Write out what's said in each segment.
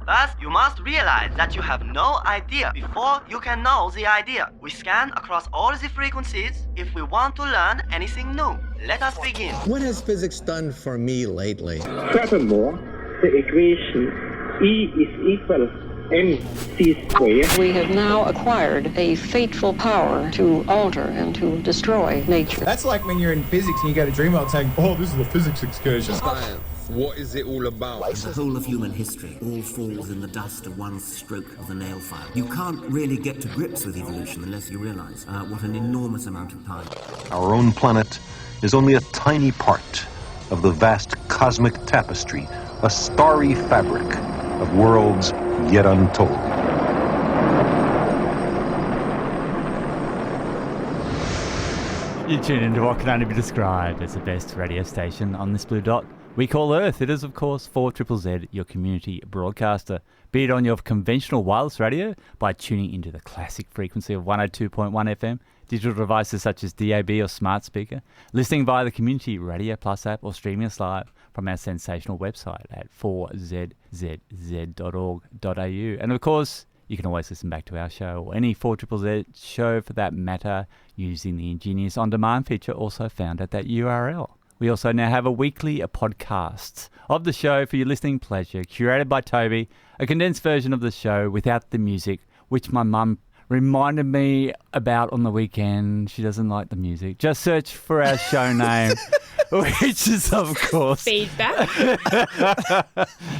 First, you must realize that you have no idea before you can know the idea. We scan across all the frequencies if we want to learn anything new. Let us begin. What has physics done for me lately? Furthermore, the equation E is equal mc squared. We have now acquired a fateful power to alter and to destroy nature. That's like when you're in physics and you go to Dreamworld saying, oh, this is a physics excursion. Science. What is it all about? The whole of human history all falls in the dust of one stroke of the nail file. You can't really get to grips with evolution unless you realise what an enormous amount of time. Our own planet is only a tiny part of the vast cosmic tapestry, a starry fabric of worlds yet untold. You tune into what can only be described as the best radio station on this blue dot we call Earth. It is, of course, 4ZZZ, your community broadcaster. Be it on your conventional wireless radio by tuning into the classic frequency of 102.1 FM, digital devices such as DAB or smart speaker, listening via the Community Radio Plus app, or streaming us live from our sensational website at 4zzz.org.au. And of course, you can always listen back to our show, or any 4ZZZ show for that matter, using the ingenious on-demand feature also found at that URL. We also now have a weekly podcast of the show for your listening pleasure, curated by Toby, a condensed version of the show without the music, which my mum reminded me about on the weekend. She doesn't like the music. Just search for our show name, which is, of course... Feedback.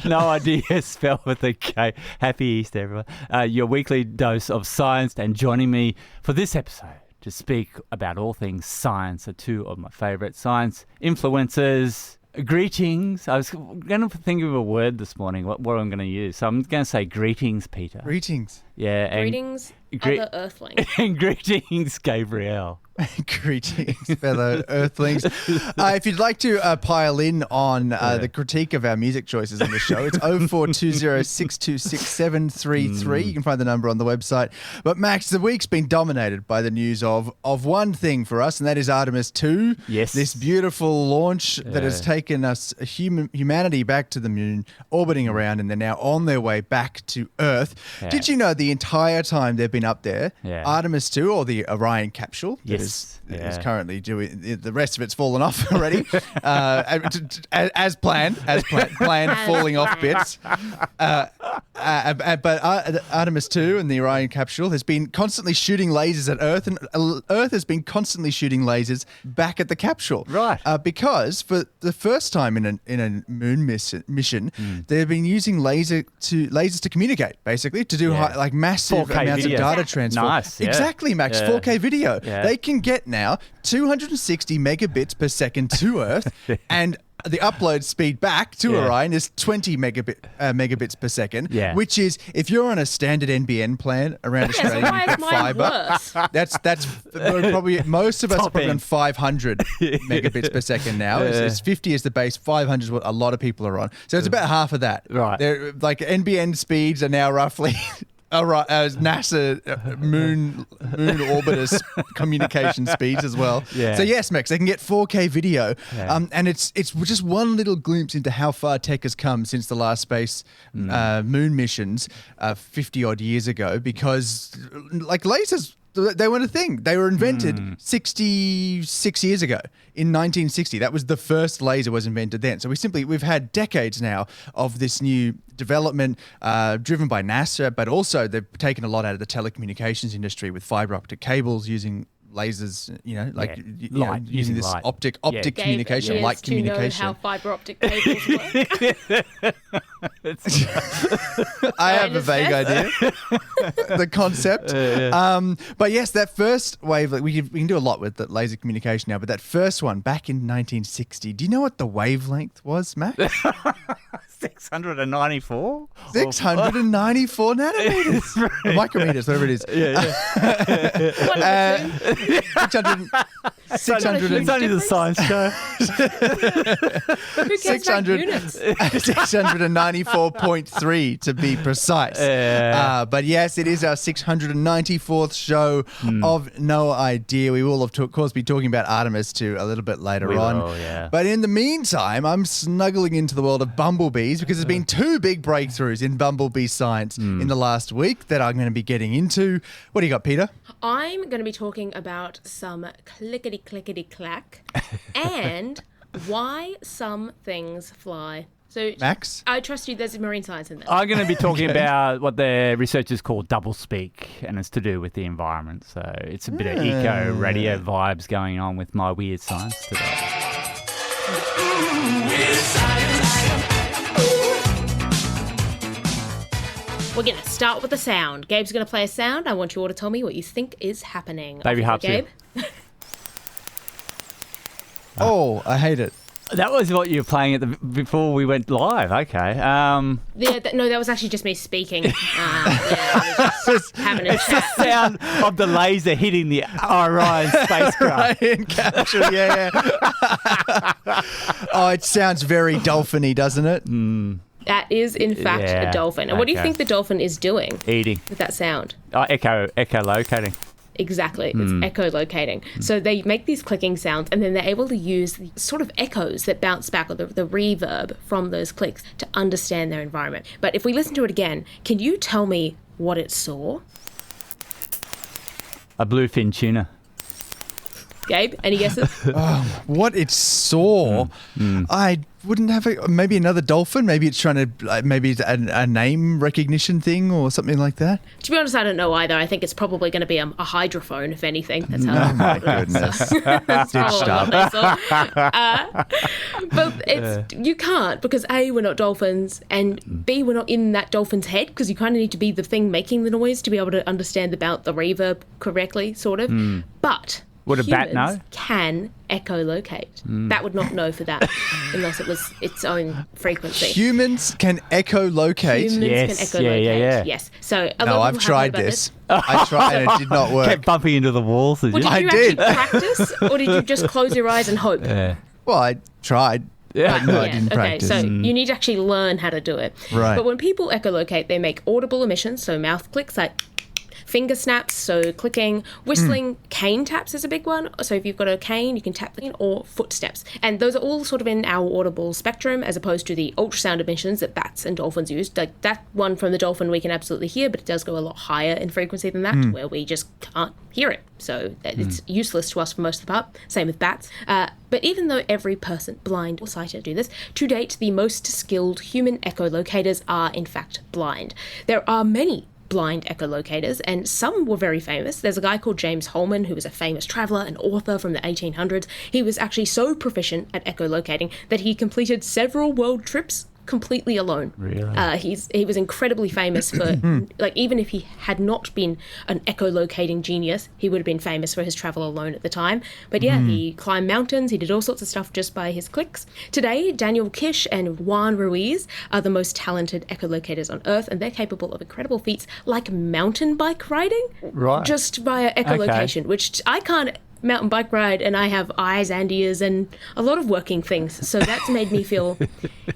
No idea, spelled with a K. Happy Easter, everyone. Your weekly dose of science, and joining me for this episode to speak about all things science are two of my favourite science influencers. Greetings. I was going to think of a word this morning, what I'm going to use. So I'm going to say greetings, Peter. Greetings. Yeah. And Greetings, other Earthlings. And greetings, Gabrielle. Greetings, fellow Earthlings. If you'd like to pile in on the critique of our music choices on the show, it's 0420626733. You can find the number on the website. But Max, the week's been dominated by the news of one thing for us, and that is Artemis 2. Yes. This beautiful launch that has taken us, humanity, back to the moon, orbiting around, and they're now on their way back to Earth. Yeah. Did you know the entire time they've been up there, Artemis 2, or the Orion capsule, is currently doing, the rest of it's fallen off already, as planned, falling off bits. But Artemis 2 and the Orion capsule has been constantly shooting lasers at Earth, and Earth has been constantly shooting lasers back at the capsule. Right. Because for the first time in a moon mission, they've been using lasers to communicate, basically, to do massive amounts of data transfer. Nice. Yeah. Exactly, Max. 4K video. Yeah. They can get now 260 megabits per second to Earth, and the upload speed back to Orion is 20 megabits per second, which is, if you're on a standard NBN plan around Australia, so why is mine worse? That's probably, most of us are probably on 500 megabits per second now. It's 50 is the base, 500 is what a lot of people are on. So it's about half of that. Right. They're, like, NBN speeds are now roughly... NASA moon orbiter communication speeds as well. Yeah. So yes, Max, they can get 4K video, and it's just one little glimpse into how far tech has come since the last space moon missions 50 odd years ago. Because lasers, they weren't a thing. They were invented 66 years ago in 1960. That was the first laser was invented then. So we've had decades now of this new development driven by NASA, but also they've taken a lot out of the telecommunications industry with fiber optic cables using lasers, using this light. optic communication, Gabe light communication. To know how fiber optic cables work. I have a vague idea, the concept. But yes, that first wave, we can do a lot with the laser communication now, but that first one back in 1960, do you know what the wavelength was, Max? 694? 694 nanometers. Or micrometers, whatever it is. One of the two. It's only the science show. Who cares about units? 694.3 to be precise. But yes, it is our 694th show of No Idea. We will, of course, be talking about Artemis too a little bit later on. But in the meantime, I'm snuggling into the world of bumblebees because there's been two big breakthroughs in bumblebee science in the last week that I'm going to be getting into. What do you got, Peter? I'm going to be talking about some clickety-clickety-clack and why some things fly. So, Max? I trust you, there's marine science in there. I'm going to be talking about what the researchers call doublespeak, and it's to do with the environment. So it's a bit of eco-radio vibes going on with my weird science today. We're going to start with a sound. Gabe's going to play a sound. I want you all to tell me what you think is happening. Baby harp. Gabe? Oh, I hate it. That was what you were playing before we went live. Okay. No, that was actually just me speaking. I was just having a chat. The sound of the laser hitting the Orion spacecraft. Ryan capture, yeah. Oh, it sounds very dolphin-y, doesn't it? That is, in fact, a dolphin. And what do you think the dolphin is doing? Eating. With that sound? Echolocating. Exactly. It's echolocating. So they make these clicking sounds and then they're able to use the sort of echoes that bounce back or the reverb from those clicks to understand their environment. But if we listen to it again, can you tell me what it saw? A bluefin tuna. Gabe, any guesses? What it saw, I wouldn't have maybe another dolphin. Maybe it's trying to, maybe it's a name recognition thing or something like that. To be honest, I don't know either. I think it's probably going to be a hydrophone, if anything. That's how. Oh my goodness! That's probably what they saw. But you can't because A, we're not dolphins, and B, we're not in that dolphin's head because you kind of need to be the thing making the noise to be able to understand about the reverb correctly, sort of. But would a bat know? Can echolocate. Bat would not know for that unless it was its own frequency. Humans can echolocate. Humans can echolocate. Yes. So I've tried this. I tried and it did not work. Kept bumping into the walls. Did you actually practice, or did you just close your eyes and hope? Well, I tried. Yeah. No, I didn't practice. So you need to actually learn how to do it. Right. But when people echolocate, they make audible emissions, so mouth clicks like finger snaps, so clicking, whistling, cane taps is a big one. So if you've got a cane, you can tap it, or footsteps. And those are all sort of in our audible spectrum as opposed to the ultrasound emissions that bats and dolphins use. Like that one from the dolphin we can absolutely hear, but it does go a lot higher in frequency than that, where we just can't hear it. So it's useless to us for most of the part. Same with bats. But even though every person, blind or sighted, do this, to date, the most skilled human echolocators are in fact blind. There are many blind echolocators, and some were very famous. There's a guy called James Holman who was a famous traveller and author from the 1800s. He was actually so proficient at echolocating that he completed several world trips completely alone. Really? He was incredibly famous for, like, even if he had not been an echolocating genius, he would have been famous for his travel alone at the time. But yeah, he climbed mountains, he did all sorts of stuff just by his clicks. Today, Daniel Kish and Juan Ruiz are the most talented echolocators on Earth, and they're capable of incredible feats like mountain bike riding, just via echolocation, which I can't mountain bike ride, and I have eyes and ears and a lot of working things, so that's made me feel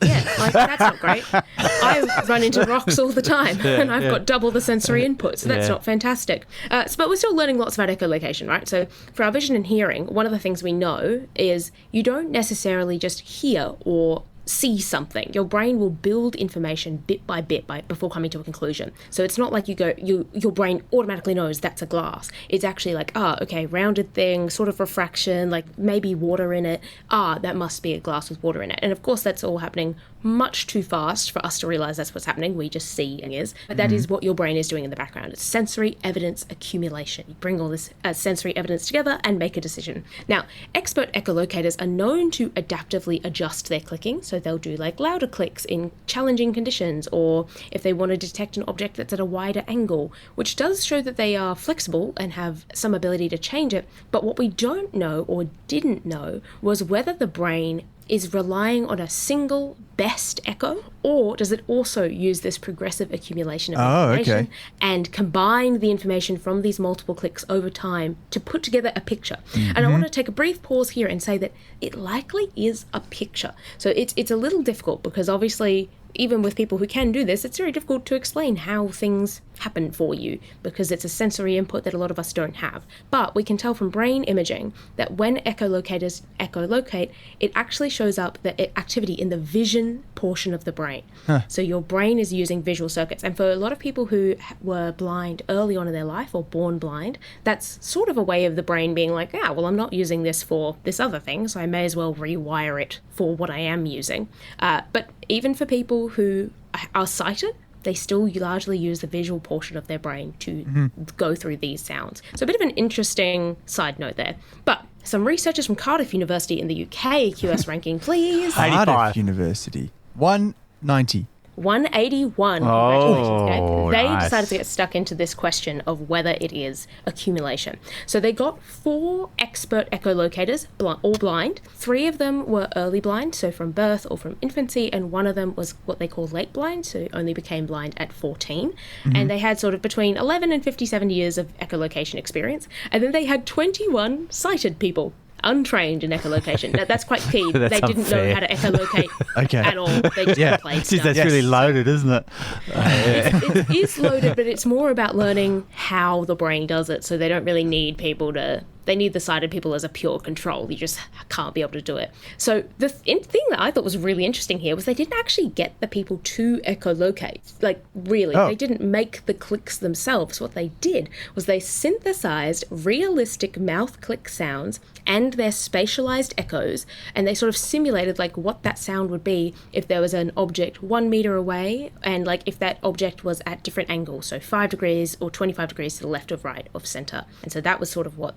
like that's not great. I run into rocks all the time and I've got double the sensory input, so that's not fantastic. But we're still learning lots about echolocation, right? So for our vision and hearing, one of the things we know is you don't necessarily just hear or see something. Your brain will build information bit by bit before coming to a conclusion. So it's not like your brain automatically knows that's a glass. It's actually like, okay, rounded thing, sort of refraction, like maybe water in it. That must be a glass with water in it. And of course, that's all happening much too fast for us to realize that's what's happening. We just see it is. But that is what your brain is doing in the background. It's sensory evidence accumulation. You bring all this sensory evidence together and make a decision. Now, expert echolocators are known to adaptively adjust their clicking. So they'll do like louder clicks in challenging conditions, or if they want to detect an object that's at a wider angle, which does show that they are flexible and have some ability to change it. But what we don't know or didn't know was whether the brain is relying on a single best echo, or does it also use this progressive accumulation of information and combine the information from these multiple clicks over time to put together a picture? And I want to take a brief pause here and say that it likely is a picture. So it's a little difficult because obviously, even with people who can do this, it's very difficult to explain how things happen for you because it's a sensory input that a lot of us don't have. But we can tell from brain imaging that when echolocators echolocate, it actually shows up the activity in the vision portion of the brain. So your brain is using visual circuits. And for a lot of people who were blind early on in their life or born blind, that's sort of a way of the brain being like, well, I'm not using this for this other thing, so I may as well rewire it for what I am using. But even for people who are sighted, they still largely use the visual portion of their brain to go through these sounds. So a bit of an interesting side note there. But some researchers from Cardiff University in the UK, QS ranking, please. Cardiff University. 190. 181. Congratulations. They decided to get stuck into this question of whether it is accumulation. So they got 4 expert echolocators, all blind. 3 of them were early blind, so from birth or from infancy, and 1 of them was what they call late blind, so only became blind at 14. And they had sort of between 11 and 57 years of echolocation experience. And then they had 21 sighted people, untrained in echolocation. Now, that's quite key. They didn't know how to echolocate at all. They just played stuff. That's really loaded, isn't it? It is loaded, but it's more about learning how the brain does it. So they don't really need people to... They need the sighted people as a pure control. You just can't be able to do it. So the thing that I thought was really interesting here was they didn't actually get the people to echolocate. Like, really. They didn't make the clicks themselves. What they did was they synthesized realistic mouth click sounds and their spatialized echoes, and they sort of simulated like what that sound would be if there was an object 1 meter away, and like if that object was at different angles, so 5 degrees or 25 degrees to the left or right of center. And so that was sort of what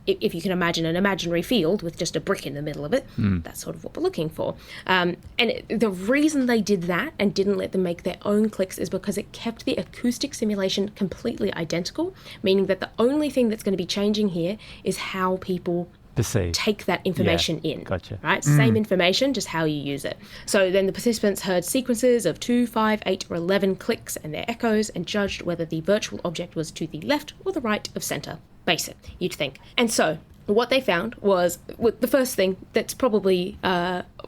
if you can imagine an imaginary field with just a brick in the middle of it, that's sort of what we're looking for. The reason they did that and didn't let them make their own clicks is because it kept the acoustic simulation completely identical, meaning that the only thing that's going to be changing here is how people take that information in. Gotcha. Right? Same information, just how you use it. So then the participants heard sequences of 2, 5, 8, or 11 clicks and their echoes and judged whether the virtual object was to the left or the right of center. Basic, you'd think. And so what they found was, the first thing that's probably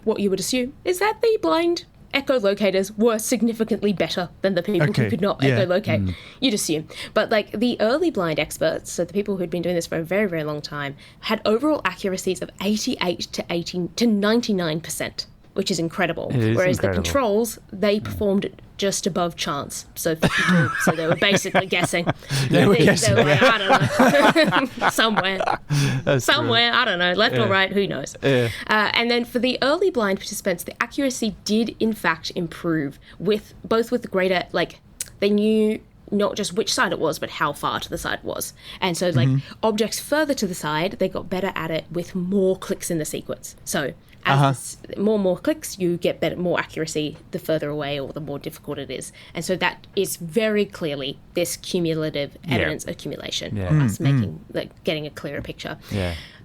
what you would assume is that the blind echolocators were significantly better than the people who could not echolocate. You'd assume. But like the early blind experts, so the people who'd been doing this for a very, very long time, had overall accuracies of 88 to 99%, which is incredible. Whereas the controls, they performed just above chance, so 52. So they were basically guessing. They were like, I don't know, somewhere, I don't know, left or right, who knows. And then for the early blind participants, the accuracy did in fact improve with the greater, like, they knew not just which side it was, but how far to the side it was. And so like objects further to the side, they got better at it with more clicks in the sequence. So as more clicks, you get more accuracy the further away or the more difficult it is. And so that is very clearly this cumulative evidence accumulation, us making, like, getting a clearer picture.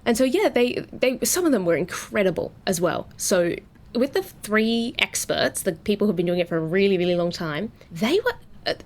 And so they some of them were incredible as well. So with the 3 experts, the people who've been doing it for a really, really long time,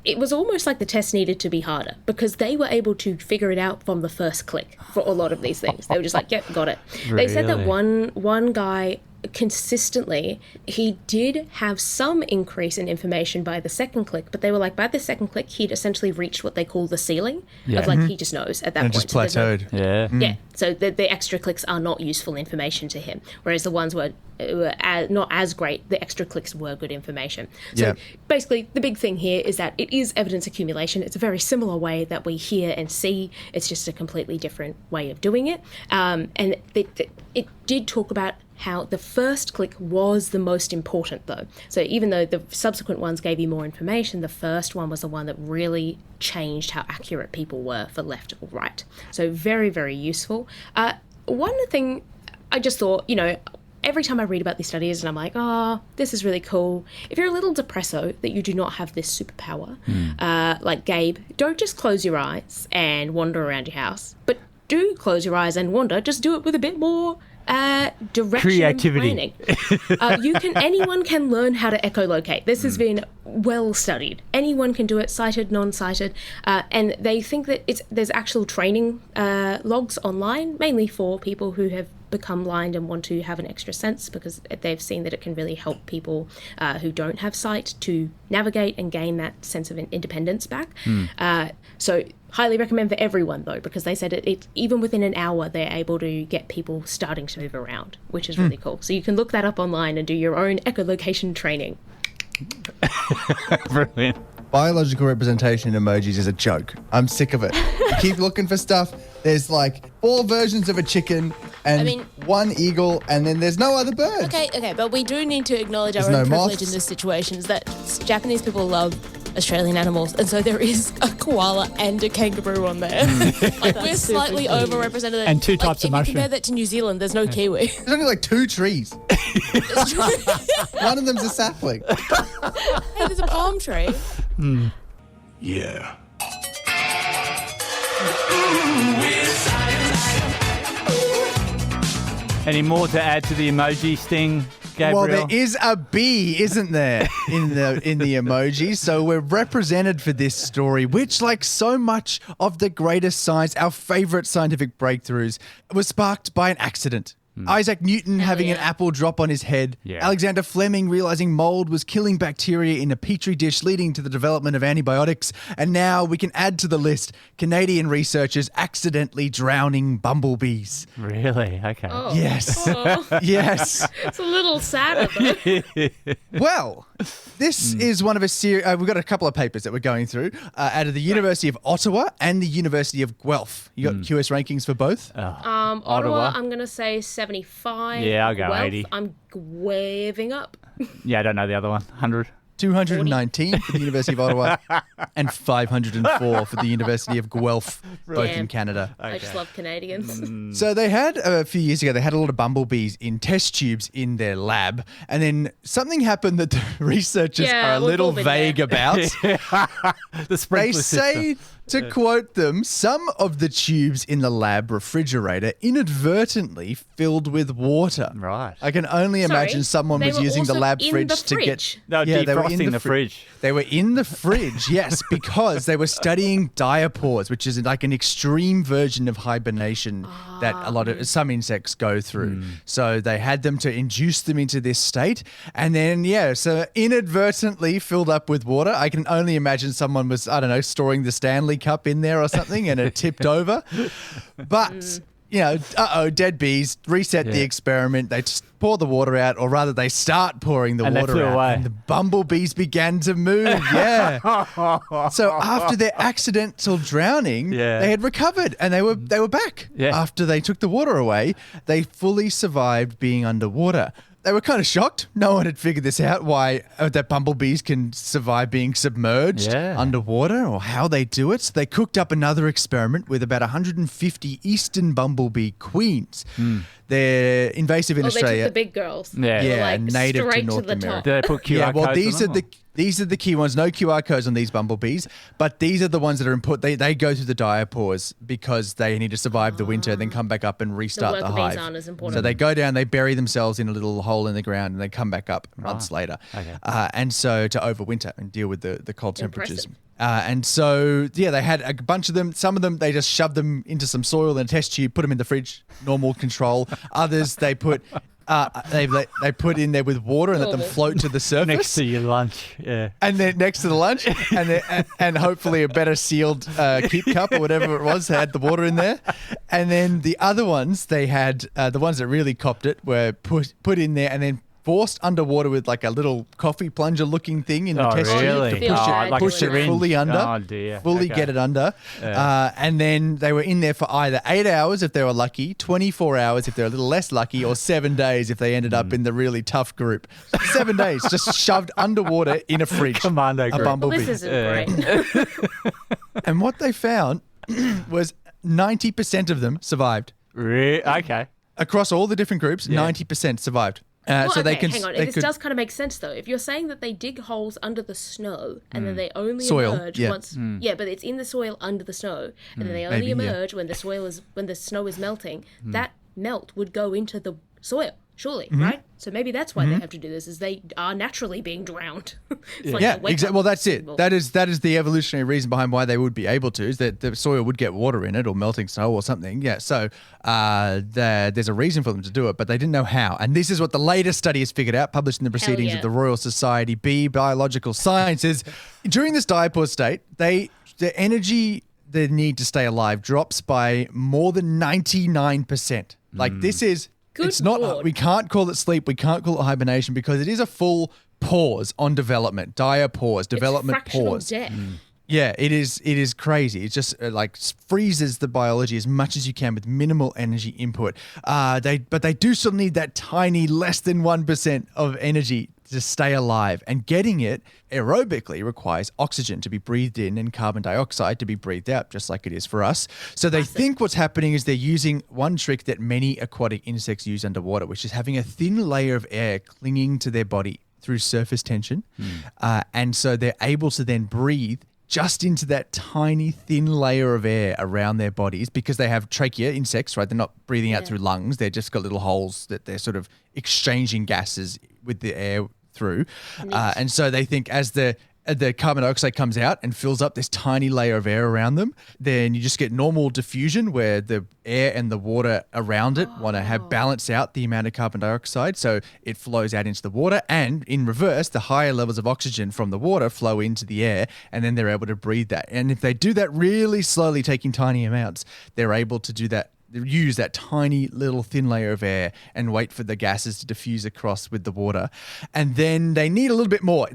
it was almost like the test needed to be harder because they were able to figure it out from the first click for a lot of these things. They were just like, yep, got it. Really? They said that one guy consistently, he did have some increase in information by the second click, but they were like, by the second click, he'd essentially reached what they call the ceiling of like, he just knows at that point. Just plateaued. So the extra clicks are not useful information to him, whereas the ones were not as great, the extra clicks were good information. So basically, the big thing here is that it is evidence accumulation. It's a very similar way that we hear and see. It's just a completely different way of doing it. And it did talk about how the first click was the most important, though. So even though the subsequent ones gave you more information, the first one was the one that really changed how accurate people were for left or right. So very, very useful. One thing I just thought, every time I read about these studies and I'm like, this is really cool. If you're a little depresso that you do not have this superpower, like Gabe, don't just close your eyes and wander around your house, but do close your eyes and wander. Just do it with a bit more direction Creativity. planning. Anyone can learn how to echolocate. This has been well studied. Anyone can do it, sighted, non-sighted, and they think that there's actual training logs online, mainly for people who have become blind and want to have an extra sense, because they've seen that it can really help people who don't have sight to navigate and gain that sense of independence back. So highly recommend for everyone, though, because they said it even within an hour they're able to get people starting to move around, which is really cool. So you can look that up online and do your own echolocation training. Brilliant. Biological representation in emojis is a joke. I'm sick of it. You keep looking for stuff. There's like 4 versions of a chicken and one eagle, and then there's no other birds. Okay, but we do need to acknowledge our There's own no privilege moths. in this situation, is that Japanese people love Australian animals, and so there is a koala and a kangaroo on there. Like, we're slightly overrepresented. And 2 types of If you mushroom. compare that to New Zealand, there's no kiwi. There's only like 2 trees. One of them's a sapling. Hey, there's a palm tree. Yeah. Any more to add to the emoji sting, Gabriel? Well, there is a bee, isn't there, in the emojis? So we're represented for this story, which, like so much of the greatest science, our favourite scientific breakthroughs, was sparked by an accident. Isaac Newton having an apple drop on his head. Yeah. Alexander Fleming realizing mold was killing bacteria in a petri dish, leading to the development of antibiotics. And now we can add to the list Canadian researchers accidentally drowning bumblebees. Really? Okay. Oh. Yes. Oh. Yes. It's a little sad. Though. Well, this is one of a series. We've got a couple of papers that we're going through out of the University of Ottawa and the University of Guelph. You got QS rankings for both? Ottawa, I'm going to say 75. Yeah, I'll go Guelph, 80. I'm waving up. Yeah, I don't know the other one. 100. 219 for the University of Ottawa and 504 for the University of Guelph, both in Canada. I just love Canadians. So they had, a few years ago, they had a lot of bumblebees in test tubes in their lab. And then something happened that the researchers are a little vague about. The sprinkler say, to quote them, some of the tubes in the lab refrigerator inadvertently filled with water. Right. I can only imagine someone was using the lab fridge to get... No, they were defrosting the fridge. They were in the fridge, yes, because they were studying diapause, which is like an extreme version of hibernation that a lot of some insects go through. So they had them to induce them into this state, and then so inadvertently filled up with water. I can only imagine someone was, I don't know, storing the Stanley Cup in there or something, and it tipped over. But dead bees. Reset the experiment. They just pour the water out, or rather, they start pouring the water flew out, away. and the bumblebees began to move. So after their accidental drowning, they had recovered, and they were back. After they took the water away, they fully survived being underwater. They were kind of shocked. No one had figured this out, why that bumblebees can survive being submerged underwater, or how they do it. So they cooked up another experiment with about 150 eastern bumblebee queens. They're invasive in Australia. They took the big girls. Native to straight North the America. top. Do they put QR well, codes on them? these are the key ones. No QR codes on these bumblebees, but these are the ones that are input. They go through the diapause because they need to survive the winter, then come back up and restart the worker bees hive. aren't as important. So they go down, they bury themselves in a little hole in the ground, and they come back up months later. Okay. And so to overwinter and deal with the cold temperatures. Impressive. And so, they had a bunch of them. Some of them, they just shoved them into some soil in a test tube, put them in the fridge, normal control. Others, they put they put in there with water and let them float to the surface. Next to your lunch, And then next to the lunch, and hopefully a better sealed keep cup or whatever it was had the water in there. And then the other ones, they had the ones that really copped it were put in there and then forced underwater with like a little coffee plunger looking thing in the test tube really? to push it fully under. Oh, dear. Fully get it under. And then they were in there for either 8 hours if they were lucky, 24 hours if they're a little less lucky, or 7 days if they ended up in the really tough group. 7 days just shoved underwater in a fridge. Commando group. A bumblebee. Well, this isn't great. And what they found was 90% of them survived. Okay. Across all the different groups, 90% survived. So they can. Hang on. This does kind of make sense, though. If you're saying that they dig holes under the snow and then they only Soil, emerge once, but it's in the soil under the snow, and then they only Maybe, emerge when the snow is melting. That melt would go into the soil, surely, right? So maybe that's why they have to do this, is they are naturally being drowned. Exactly. Well, that's it. That is the evolutionary reason behind why they would be able to, is that the soil would get water in it or melting snow or something. Yeah. So there's a reason for them to do it, but they didn't know how. And this is what the latest study has figured out, published in the Proceedings of the Royal Society B Biological Sciences. During this diapause state, the energy they need to stay alive drops by more than 99%. Like this is. It's not. Lord. We can't call it sleep. We can't call it hibernation because it is a full pause on development. Diapause, development pause. Death. Yeah, it is. It is crazy. It just freezes the biology as much as you can with minimal energy input. But they do still need that tiny, less than 1% of energy to stay alive, and getting it aerobically requires oxygen to be breathed in and carbon dioxide to be breathed out, just like it is for us. So they think what's happening is they're using one trick that many aquatic insects use underwater, which is having a thin layer of air clinging to their body through surface tension. And so they're able to then breathe just into that tiny thin layer of air around their bodies, because they have trachea, insects, right? They're not breathing out through lungs. They're just got little holes that they're sort of exchanging gases with the air through. And so they think as the carbon dioxide comes out and fills up this tiny layer of air around them, then you just get normal diffusion where the air and the water around it want to have balance out the amount of carbon dioxide. So it flows out into the water, and in reverse, the higher levels of oxygen from the water flow into the air, and then they're able to breathe that. And if they do that really slowly, taking tiny amounts, they're able to do that. Use that tiny little thin layer of air and wait for the gases to diffuse across with the water. And then they need a little bit more.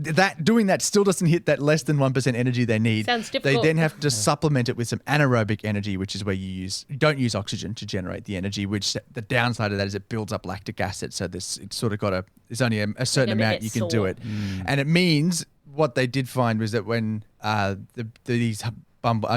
Doing that still doesn't hit that less than 1% energy they need. Sounds difficult. They then have to supplement it with some anaerobic energy, which is where you don't use oxygen to generate the energy, which the downside of that is it builds up lactic acid. So it's sort of there's only a certain amount you can do it. And it means what they did find was that when these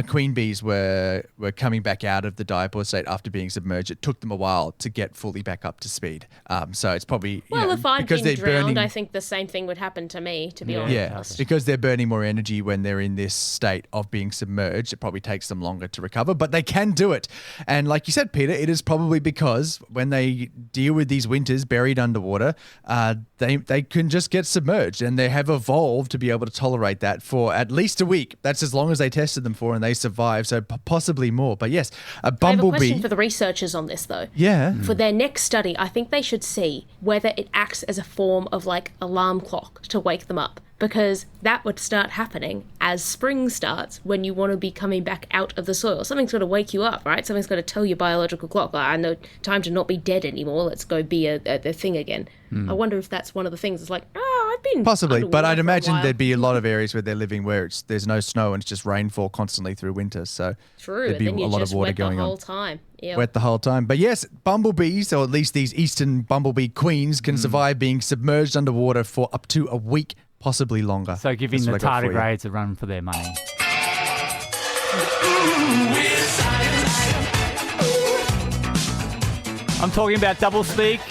queen bees were coming back out of the diapause state after being submerged, it took them a while to get fully back up to speed. So it's probably if I'd because been they're drowned, burning, I think the same thing would happen to me, to be honest. Yeah, because they're burning more energy when they're in this state of being submerged. It probably takes them longer to recover, but they can do it. And like you said, Peter, it is probably because when they deal with these winters buried underwater, they can just get submerged, and they have evolved to be able to tolerate that for at least a week. That's as long as they tested them for, and they survive, so possibly more. But yes, a bumblebee. I have a question for the researchers on this, though. Yeah. For their next study, I think they should see whether it acts as a form of alarm clock to wake them up, because that would start happening as spring starts, when you want to be coming back out of the soil. Something's got to wake you up, right? Something's got to tell your biological clock, I know time to not be dead anymore. Let's go be a thing again. I wonder if that's one of the things. It's I've been possibly, but I'd imagine there'd be a lot of areas where they're living where there's no snow and it's just rainfall constantly through winter. So true, there'd be and then a lot of water going the on. whole time. Yep. Wet the whole time. But yes, bumblebees, or at least these eastern bumblebee queens, can survive being submerged underwater for up to a week, possibly longer. So giving the tardigrades a run for their money. I'm talking about Doublespeak.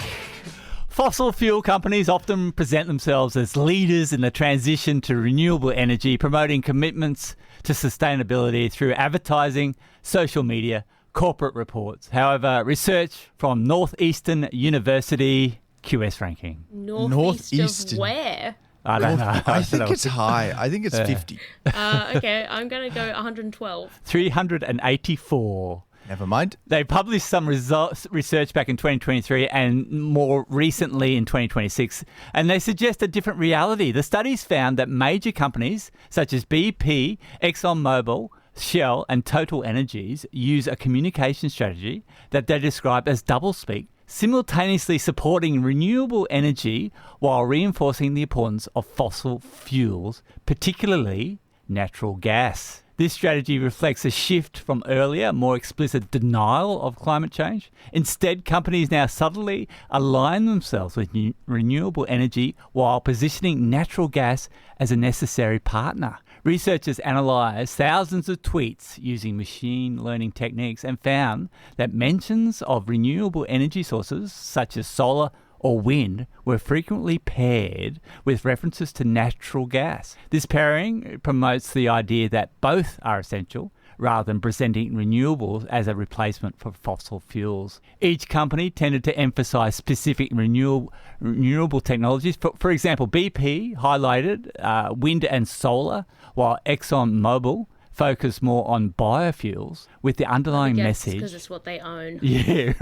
Fossil fuel companies often present themselves as leaders in the transition to renewable energy, promoting commitments to sustainability through advertising, social media, corporate reports. However, research from Northeastern University QS ranking. Northeastern of where? I don't know. I think it's high. I think it's 50. Okay, I'm going to go 112. 384. Never mind. They published some research back in 2023 and more recently in 2026, and they suggest a different reality. The studies found that major companies such as BP, ExxonMobil, Shell and Total Energies use a communication strategy that they describe as doublespeak, simultaneously supporting renewable energy while reinforcing the importance of fossil fuels, particularly natural gas. This strategy reflects a shift from earlier, more explicit denial of climate change. Instead, companies now subtly align themselves with renewable energy while positioning natural gas as a necessary partner. Researchers analysed thousands of tweets using machine learning techniques and found that mentions of renewable energy sources such as solar or wind were frequently paired with references to natural gas. This pairing promotes the idea that both are essential, rather than presenting renewables as a replacement for fossil fuels. Each company tended to emphasize specific renewable technologies. For example, BP highlighted wind and solar, while ExxonMobil focus more on biofuels, with the underlying message because it's what they own. Yeah,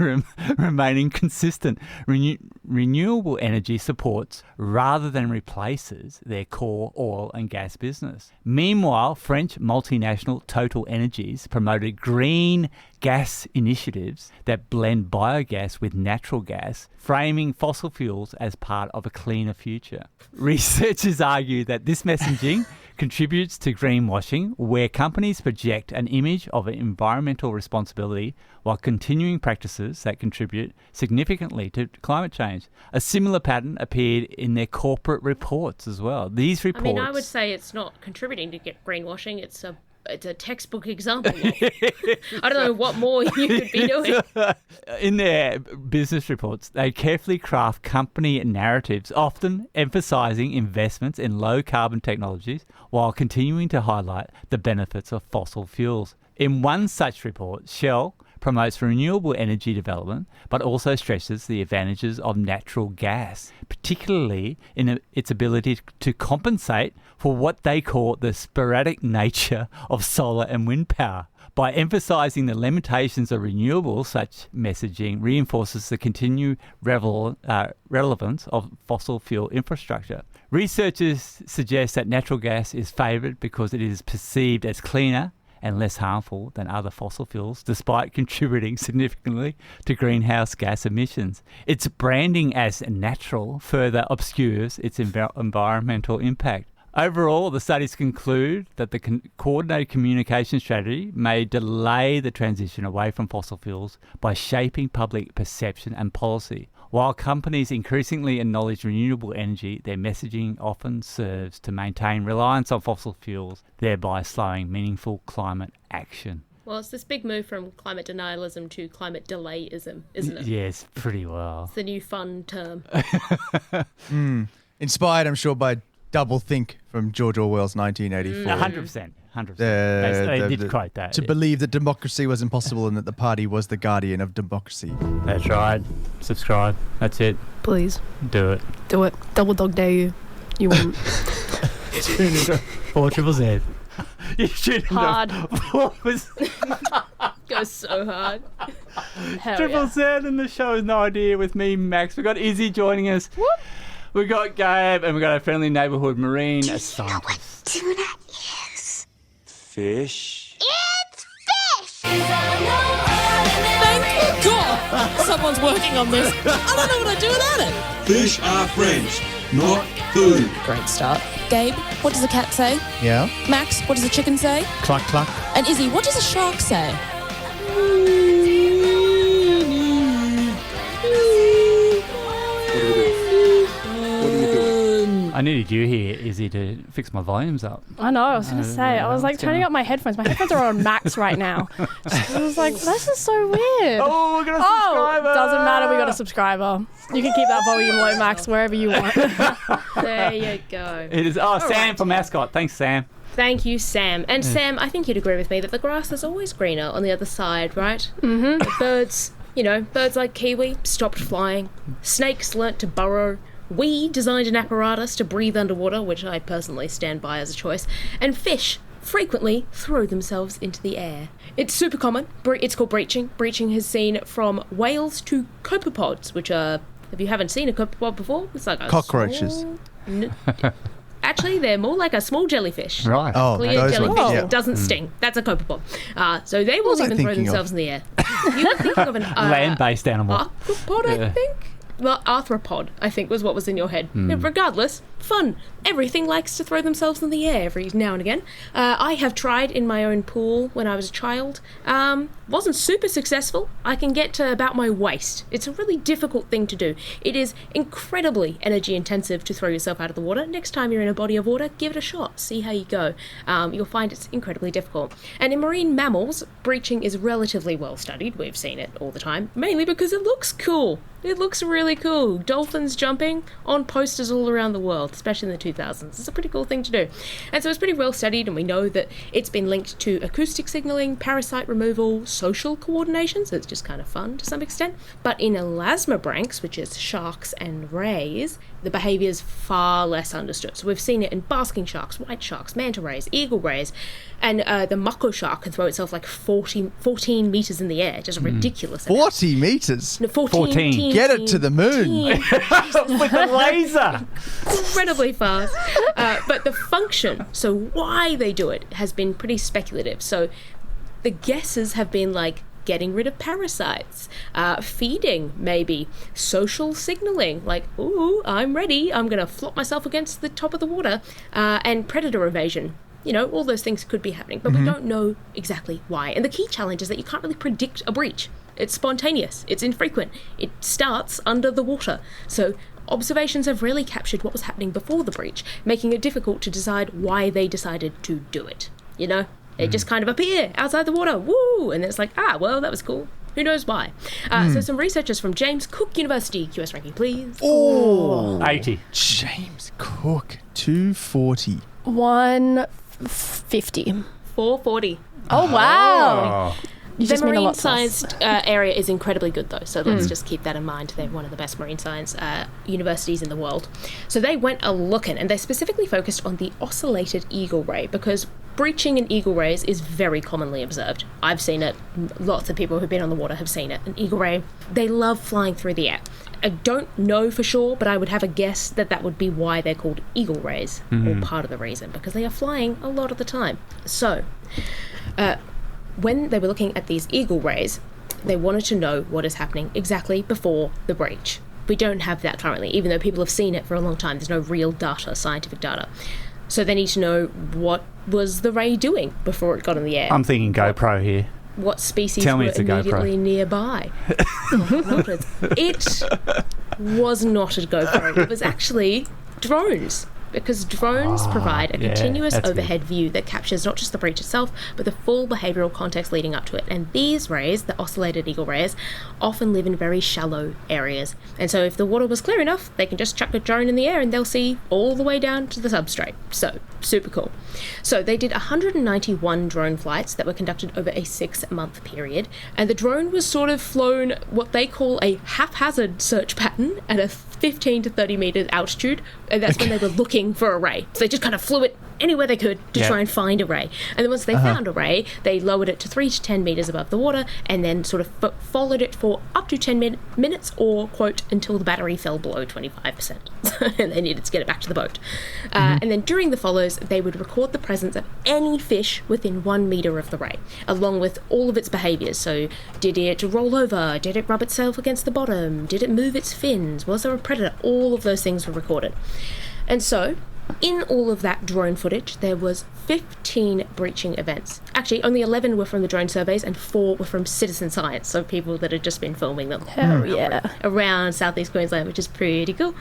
remaining consistent. Renewable energy supports rather than replaces their core oil and gas business. Meanwhile, French multinational Total Energies promoted green gas initiatives that blend biogas with natural gas, framing fossil fuels as part of a cleaner future. Researchers argue that this messaging contributes to greenwashing, where companies project an image of environmental responsibility while continuing practices that contribute significantly to climate change. A similar pattern appeared in their corporate reports as well. These reports... I mean, I would say it's not contributing to get greenwashing. It's a textbook example. I don't know what more you could be doing. In their business reports, they carefully craft company narratives, often emphasising investments in low-carbon technologies while continuing to highlight the benefits of fossil fuels. In one such report, Shell promotes renewable energy development, but also stresses the advantages of natural gas, particularly in its ability to compensate for what they call the sporadic nature of solar and wind power. By emphasising the limitations of renewables, such messaging reinforces the continued relevance of fossil fuel infrastructure. Researchers suggest that natural gas is favoured because it is perceived as cleaner and less harmful than other fossil fuels, despite contributing significantly to greenhouse gas emissions. Its branding as natural further obscures its environmental impact. Overall, the studies conclude that the coordinated communication strategy may delay the transition away from fossil fuels by shaping public perception and policy. While companies increasingly acknowledge renewable energy, their messaging often serves to maintain reliance on fossil fuels, thereby slowing meaningful climate action. Well, it's this big move from climate denialism to climate delayism, isn't it? Yes, pretty well. It's the new fun term. Inspired, I'm sure, by Doublespeak from George Orwell's 1984. 100%. 100%. They did quote that. To believe that democracy was impossible and that the party was the guardian of democracy. That's right. Subscribe. That's it. Please. Do it. Do it. Double dog dare you. You won't. 4ZZZ. You should Hard. Goes so hard. Triple Z in the show is No Idea with me, Max. We've got Issy joining us. Whoop. We've got Gabe, and we've got our friendly neighbourhood marine scientist. Tuna is Fish. It's fish! Thank God someone's working on this. I don't know what I'd do without it. Fish are friends, not food. Great start. Gabe, what does a cat say? Yeah? Max, what does a chicken say? Cluck, cluck. And Izzy, what does a shark say? I needed you here, Izzy, to fix my volumes up. I know, I was going to say. I was like turning up my headphones. My headphones are on max right now. I was like, this is so weird. Oh, we got a subscriber. Doesn't matter, we got a subscriber. You can keep that volume low, Max, wherever you want. There you go. It is. Sam right. for mascot. Thanks, Sam. Thank you, Sam. And Sam, I think you'd agree with me that the grass is always greener on the other side, right? Mm-hmm. The birds, birds like kiwi stopped flying. Snakes learnt to burrow. We designed an apparatus to breathe underwater, which I personally stand by as a choice. And fish frequently throw themselves into the air. It's super common. It's called breaching. Breaching has seen from whales to copepods, which are... If you haven't seen a copepod before, it's like a cockroaches. Actually, they're more like a small jellyfish. Right. Oh, Clear those jellyfish ones. that doesn't sting. That's a copepod. So they will even throw themselves in the air. You're thinking of an land-based animal. arthropod, I think. Well, arthropod, I think, was what was in your head. Regardless, fun. Everything likes to throw themselves in the air every now and again. I have tried in my own pool when I was a child. Wasn't super successful. I can get to about my waist. It's a really difficult thing to do. It is incredibly energy intensive to throw yourself out of the water. Next time you're in a body of water, give it a shot. See how you go. You'll find it's incredibly difficult. And in marine mammals, breaching is relatively well studied. We've seen it all the time, mainly because it looks cool. It looks really cool. Dolphins jumping on posters all around the world, especially in the 2000s. It's a pretty cool thing to do. And so it's pretty well studied, and we know that it's been linked to acoustic signaling, parasite removal, social coordination, so it's just kind of fun to some extent. But in elasmobranchs, which is sharks and rays, the behaviour is far less understood. So we've seen it in basking sharks, white sharks, manta rays, eagle rays, and the mako shark can throw itself like 14 metres in the air, just ridiculous. 40 metres? No, 14. Get it to the moon. With a laser. Incredibly fast. But the function, so why they do it, has been pretty speculative. So the guesses have been like getting rid of parasites, feeding maybe, social signalling, like, ooh, I'm ready, I'm going to flop myself against the top of the water, and predator evasion. You know, all those things could be happening, but we don't know exactly why. And the key challenge is that you can't really predict a breach. It's spontaneous, it's infrequent, it starts under the water. So observations have rarely captured what was happening before the breach, making it difficult to decide why they decided to do it. You know, they just kind of appear outside the water, woo, and then it's like, well, that was cool. Who knows why? So some researchers from James Cook University, QS ranking, please. Oh, 80. James Cook, 240. 150. 440. Oh, wow. The marine science area is incredibly good, though, so let's just keep that in mind. They're one of the best marine science universities in the world. So they went a-looking, and they specifically focused on the ocellated eagle ray, because breaching in eagle rays is very commonly observed. I've seen it. Lots of people who've been on the water have seen it. An eagle ray, they love flying through the air. I don't know for sure, but I would have a guess that that would be why they're called eagle rays, or part of the reason, because they are flying a lot of the time. So, when they were looking at these eagle rays, they wanted to know what is happening exactly before the breach. We don't have that currently, even though people have seen it for a long time. There's no real data, scientific data. So they need to know what was the ray doing before it got in the air. I'm thinking GoPro here. What species Tell me were it's a immediately GoPro. nearby? It was not a GoPro. It was actually drones. Because drones provide a continuous overhead view that captures not just the breach itself, but the full behavioural context leading up to it. And these rays, the ocellated eagle rays, often live in very shallow areas. And so if the water was clear enough, they can just chuck a drone in the air and they'll see all the way down to the substrate. So, super cool. So they did 191 drone flights that were conducted over a 6-month period. And the drone was sort of flown what they call a haphazard search pattern at a 15 to 30 metres altitude, and that's when they were looking for a ray. So they just kind of flew it anywhere they could to try and find a ray. And then once they found a ray, they lowered it to 3 to 10 metres above the water and then sort of followed it for up to 10 minutes or, quote, until the battery fell below 25%. And they needed to get it back to the boat. And then during the follows, they would record the presence of any fish within 1 metre of the ray, along with all of its behaviours. So did it roll over? Did it rub itself against the bottom? Did it move its fins? Was there a predator? All of those things were recorded. And so, in all of that drone footage, there was 15 breaching events. Actually, only 11 were from the drone surveys and 4 were from citizen science, so people that had just been filming them around southeast Queensland, which is pretty cool.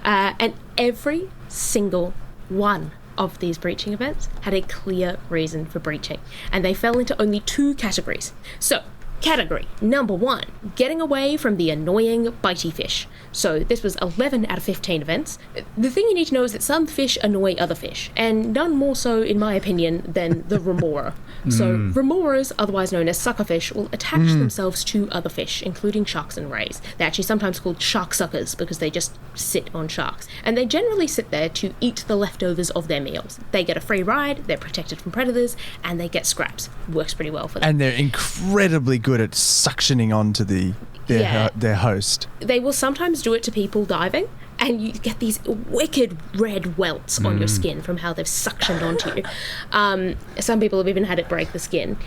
And every single one of these breaching events had a clear reason for breaching, and they fell into only 2 categories. So, category number 1, getting away from the annoying bitey fish. So this was 11 out of 15 events. The thing you need to know is that some fish annoy other fish, and none more so, in my opinion, than the remora. So remoras, otherwise known as suckerfish, will attach themselves to other fish, including sharks and rays. They're actually sometimes called shark suckers because they just sit on sharks. And they generally sit there to eat the leftovers of their meals. They get a free ride, they're protected from predators, and they get scraps. Works pretty well for them. And they're incredibly good at suctioning onto their host. They will sometimes do it to people diving, and you get these wicked red welts on your skin from how they've suctioned onto you. Some people have even had it break the skin.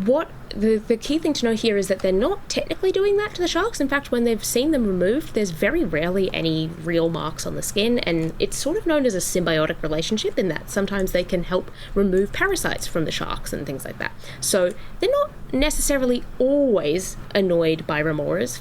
What the key thing to know here is that they're not technically doing that to the sharks. In fact, when they've seen them removed, there's very rarely any real marks on the skin, and it's sort of known as a symbiotic relationship in that sometimes they can help remove parasites from the sharks and things like that. So they're not necessarily always annoyed by remoras.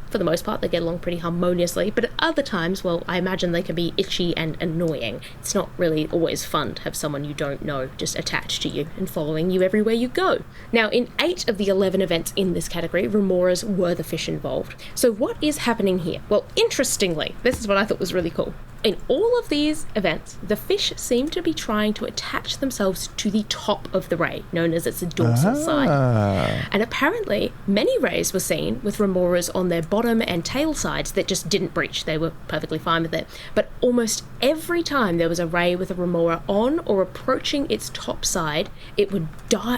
For the most part, they get along pretty harmoniously, but at other times, well, I imagine they can be itchy and annoying. It's not really always fun to have someone you don't know just attached to you and following you everywhere you go. Now, in 8 of the 11 events in this category, remoras were the fish involved. So what is happening here? Well, interestingly, this is what I thought was really cool. in all of these events, the fish seem to be trying to attach themselves to the top of the ray, known as its dorsal side. And apparently, many rays were seen with remoras on their bottom and tail sides that just didn't breach. They were perfectly fine with it. But almost every time there was a ray with a remora on or approaching its top side, it would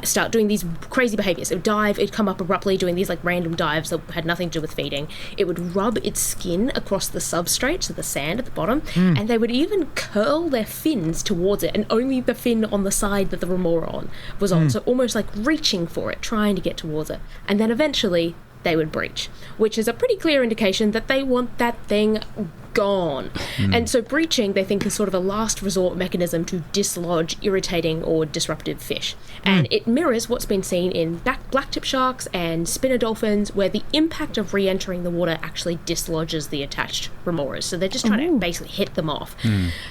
start doing these crazy behaviors. It would dive, it'd come up abruptly, doing these like random dives that had nothing to do with feeding. It would rub its skin across the substrate, so the sand at the bottom, and they would even curl their fins towards it, and only the fin on the side that the remora was on, so almost like reaching for it, trying to get towards it. And then eventually they would breach, which is a pretty clear indication that they want that thing gone. And so breaching, they think, is sort of a last resort mechanism to dislodge irritating or disruptive fish. And it mirrors what's been seen in blacktip sharks and spinner dolphins, where the impact of re-entering the water actually dislodges the attached remoras. So they're just trying to basically hit them off.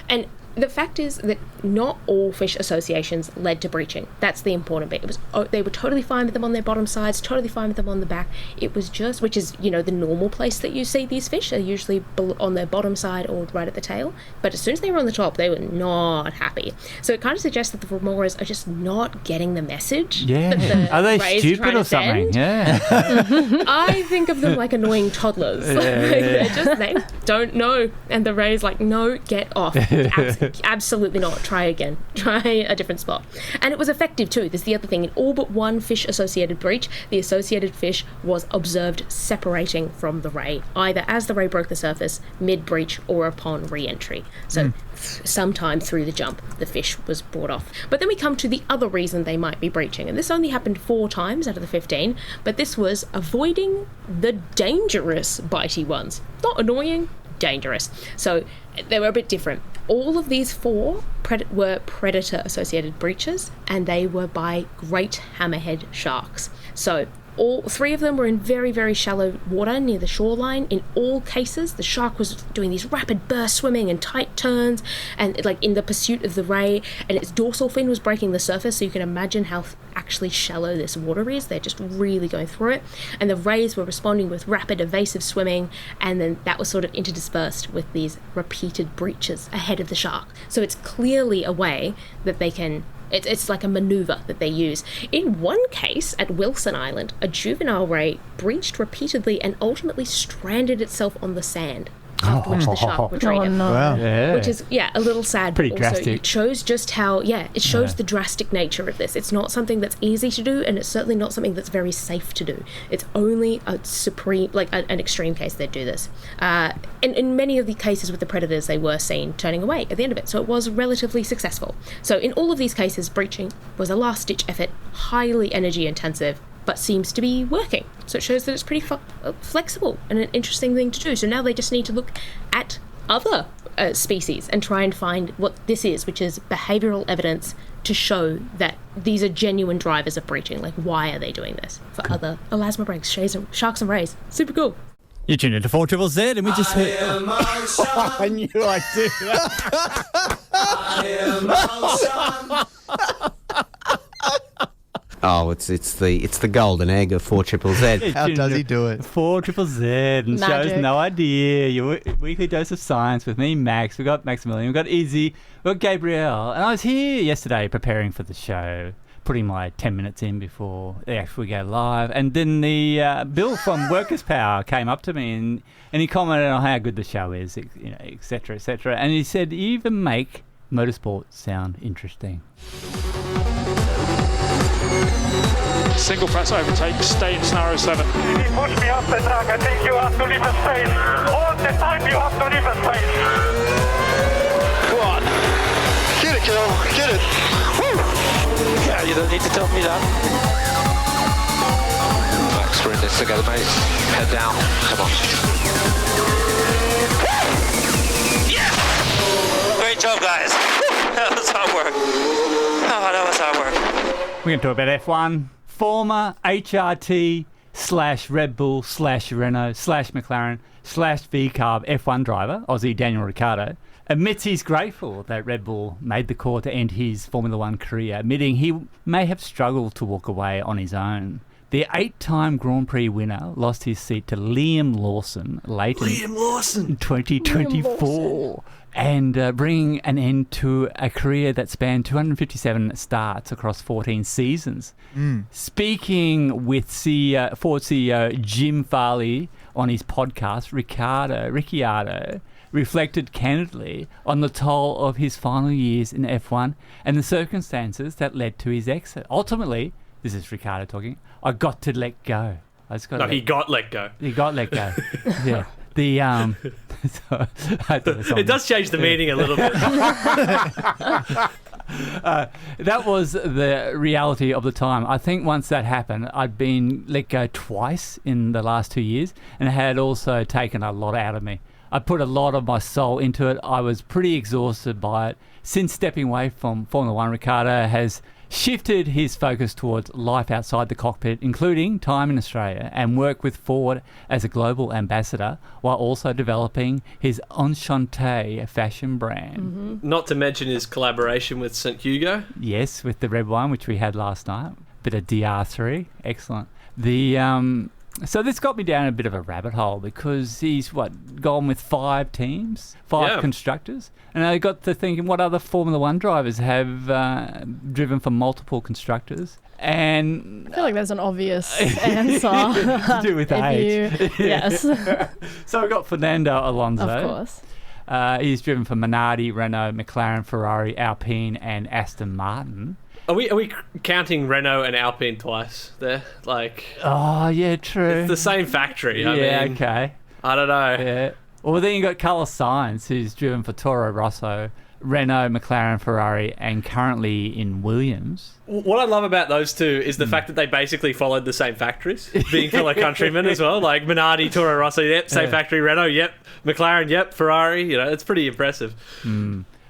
And the fact is that not all fish associations led to breaching. That's the important bit. It was they were totally fine with them on their bottom sides, totally fine with them on the back. It was just, which is, the normal place that you see these fish. They're usually on their bottom side or right at the tail. But as soon as they were on the top, they were not happy. So it kind of suggests that the remoras are just not getting the message. Yeah. Are they stupid or something? Yeah. I think of them like annoying toddlers. They don't know. And the ray's like, no, get off. Absolutely not. Try again. Try a different spot. And it was effective too. There's the other thing. In all but one fish-associated breach, the associated fish was observed separating from the ray, either as the ray broke the surface, mid-breach, or upon re-entry. So sometime through the jump, the fish was brought off. But then we come to the other reason they might be breaching. And this only happened 4 times out of the 15, but this was avoiding the dangerous bitey ones. Not annoying, dangerous. So they were a bit different. All of these 4 were predator-associated breaches, and they were by great hammerhead sharks. So all 3 of them were in very, very shallow water near the shoreline. In all cases, the shark was doing these rapid burst swimming and tight turns, and like in the pursuit of the ray, and its dorsal fin was breaking the surface, so you can imagine how actually shallow this water is. They're just really going through it. And the rays were responding with rapid evasive swimming, and then that was sort of interdispersed with these repeated breaches ahead of the shark. So it's clearly a way that they can... It's like a maneuver that they use. In one case, at Wilson Island, a juvenile ray breached repeatedly and ultimately stranded itself on the sand, after which the shark retreated. Wow. Yeah. Which is, a little sad. Pretty but also drastic. it shows just how, it shows the drastic nature of this. It's not something that's easy to do, and it's certainly not something that's very safe to do. It's only a supreme, an extreme case they'd do this. In many of the cases with the predators, they were seen turning away at the end of it, so it was relatively successful. So in all of these cases, breaching was a last-ditch effort, highly energy intensive, but seems to be working. So it shows that it's pretty flexible and an interesting thing to do. So now they just need to look at other species and try and find what this is, which is behavioural evidence to show that these are genuine drivers of breaching. Like, why are they doing this for other elasmobranchs, sharks and rays? Super cool. You tuned into 4ZZZ and we just heard... I knew I'd do that. Oh, it's the golden egg of 4ZZZ. How does he do it? 4ZZZ and Magic. shows no idea. Your weekly dose of science with me, Max. We've got Maximillian. We've got Issy. We've got Gabrielle. And I was here yesterday preparing for the show, putting my 10 minutes in before we go live. And then the Bill from Workers' Power came up to me and he commented on how good the show is, et cetera, et cetera. And he said, you even make motorsport sound interesting. Single press overtake, stay in scenario 7. If you push me off the track, I think you have to leave the space. All the time you have to leave the space. Go on. Get it, girl. Get it. Woo! Yeah, you don't need to tell me that. Max, we're in this together, mate. Head down. Come on. Yes! Great job, guys. That was hard work. Oh, that was hard work. We're going to talk about F1. Former HRT / Red / Renault / McLaren / VCARB F1 driver, Aussie Daniel Ricciardo, admits he's grateful that Red Bull made the call to end his Formula One career, admitting he may have struggled to walk away on his own. The 8-time Grand Prix winner lost his seat to Liam Lawson late in 2024. And bringing an end to a career that spanned 257 starts across 14 seasons. Speaking with Ford CEO Jim Farley on his podcast, Ricciardo reflected candidly on the toll of his final years in F1 and the circumstances that led to his exit. Ultimately, this is Ricciardo talking, I got to let go. He got let go. He got let go. Yeah. It does change the meaning a little bit. That was the reality of the time. I think once that happened, I'd been let go twice in the last 2 years, and it had also taken a lot out of me. I put a lot of my soul into it. I was pretty exhausted by it. Since stepping away from Formula One, Ricciardo has shifted his focus towards life outside the cockpit, including time in Australia, and work with Ford as a global ambassador while also developing his Enchante fashion brand. Not to mention his collaboration with St. Hugo. Yes, with the red wine, which we had last night. Bit of DR3. Excellent. So this got me down a bit of a rabbit hole because he's, gone with 5 teams, 5 constructors. And I got to thinking, what other Formula One drivers have driven for multiple constructors? And I feel like there's an obvious answer. to do with age. Yes. So we got Fernando Alonso. Of course. He's driven for Minardi, Renault, McLaren, Ferrari, Alpine, and Aston Martin. Are we counting Renault and Alpine twice there? Oh, yeah, true. It's the same factory. Okay. I don't know. Yeah. Well, then you got Carlos Sainz, who's driven for Toro Rosso, Renault, McLaren, Ferrari, and currently in Williams. What I love about those two is the fact that they basically followed the same factories, being fellow countrymen as well. Like Minardi, Toro Rosso, yep, same factory. Renault, yep. McLaren, yep. Ferrari, it's pretty impressive.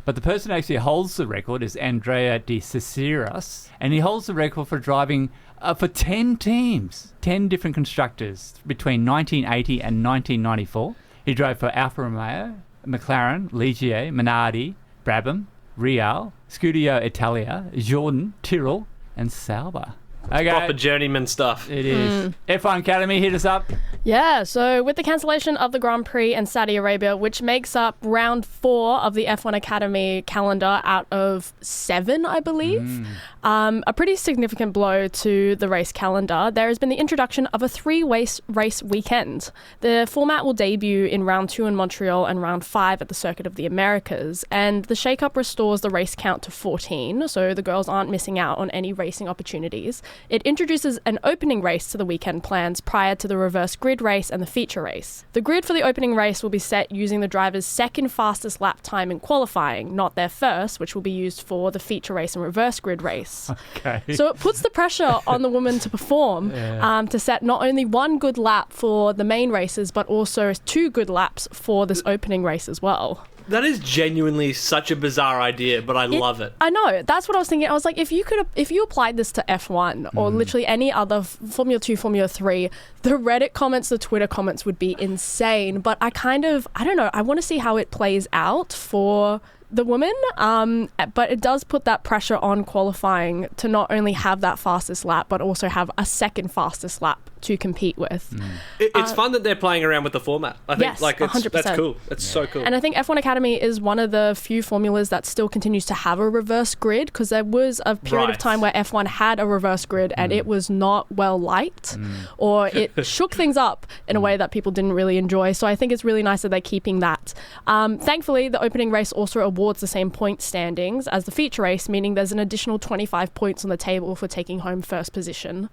But the person who actually holds the record is Andrea de Cesaris, and he holds the record for driving for 10 teams, 10 different constructors between 1980 and 1994. He drove for Alfa Romeo, McLaren, Ligier, Minardi, Brabham, Real, Scuderia Italia, Jordan, Tyrrell, and Sauber. Okay. Proper journeyman stuff. It is. F1 Academy, hit us up. Yeah, so with the cancellation of the Grand Prix in Saudi Arabia, which makes up round 4 of the F1 Academy calendar out of 7, I believe, a pretty significant blow to the race calendar, there has been the introduction of a 3-race weekend. The format will debut in round 2 in Montreal and round 5 at the Circuit of the Americas, and the shake-up restores the race count to 14, so the girls aren't missing out on any racing opportunities. It introduces an opening race to the weekend plans prior to the reverse grid race and the feature race. The grid for the opening race will be set using the driver's second fastest lap time in qualifying, not their first, which will be used for the feature race and reverse grid race. Okay. So it puts the pressure on the woman to perform, to set not only 1 good lap for the main races, but also 2 good laps for this opening race as well. That is genuinely such a bizarre idea, but I love it. I know. That's what I was thinking. I was like, if you applied this to F1 or literally any other Formula 2, Formula 3, the Reddit comments, the Twitter comments would be insane. But I don't know. I want to see how it plays out for the women, but it does put that pressure on qualifying to not only have that fastest lap, but also have a second fastest lap to compete with. It's fun that they're playing around with the format. I think yes, 100%. That's cool. It's so cool. And I think F1 Academy is one of the few formulas that still continues to have a reverse grid, because there was a period of time where F1 had a reverse grid and it was not well liked, or it shook things up in a way that people didn't really enjoy. So I think it's really nice that they're keeping that. Thankfully, the opening race also awards the same point standings as the feature race, meaning there's an additional 25 points on the table for taking home first position.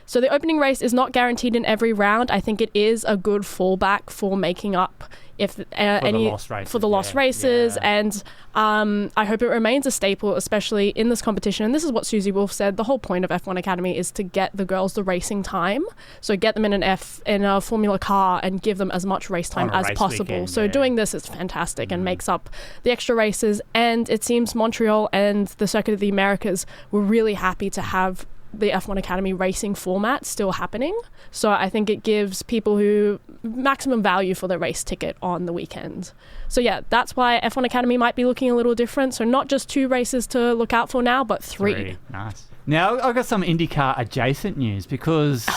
So the opening race is not guaranteed in every round. I think it is a good fallback for making up for the lost races. And I hope it remains a staple, especially in this competition. And this is what Susie Wolf said. The whole point of F1 Academy is to get the girls the racing time. So get them in a Formula car and give them as much race time as possible. Weekend, so doing this is fantastic and makes up the extra races. And it seems Montreal and the Circuit of the Americas were really happy to have the F1 Academy racing format still happening. So I think it gives people who maximum value for their race ticket on the weekend. So yeah, that's why F1 Academy might be looking a little different. So not just 2 races to look out for now, but 3. Nice. Now, I've got some IndyCar adjacent news because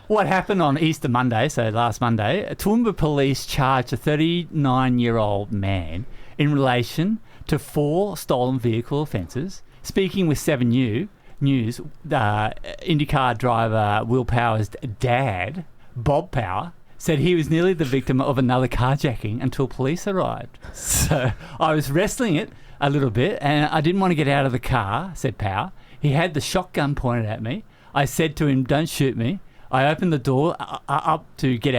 what happened on Easter Monday, so last Monday, Toowoomba police charged a 39-year-old man in relation to 4 stolen vehicle offences. Speaking with 7 News, IndyCar driver Will Power's dad, Bob Power, said he was nearly the victim of another carjacking until police arrived. So I was wrestling it a little bit and I didn't want to get out of the car, said Power. He had the shotgun pointed at me. I said to him, "Don't shoot me." I opened the door up to get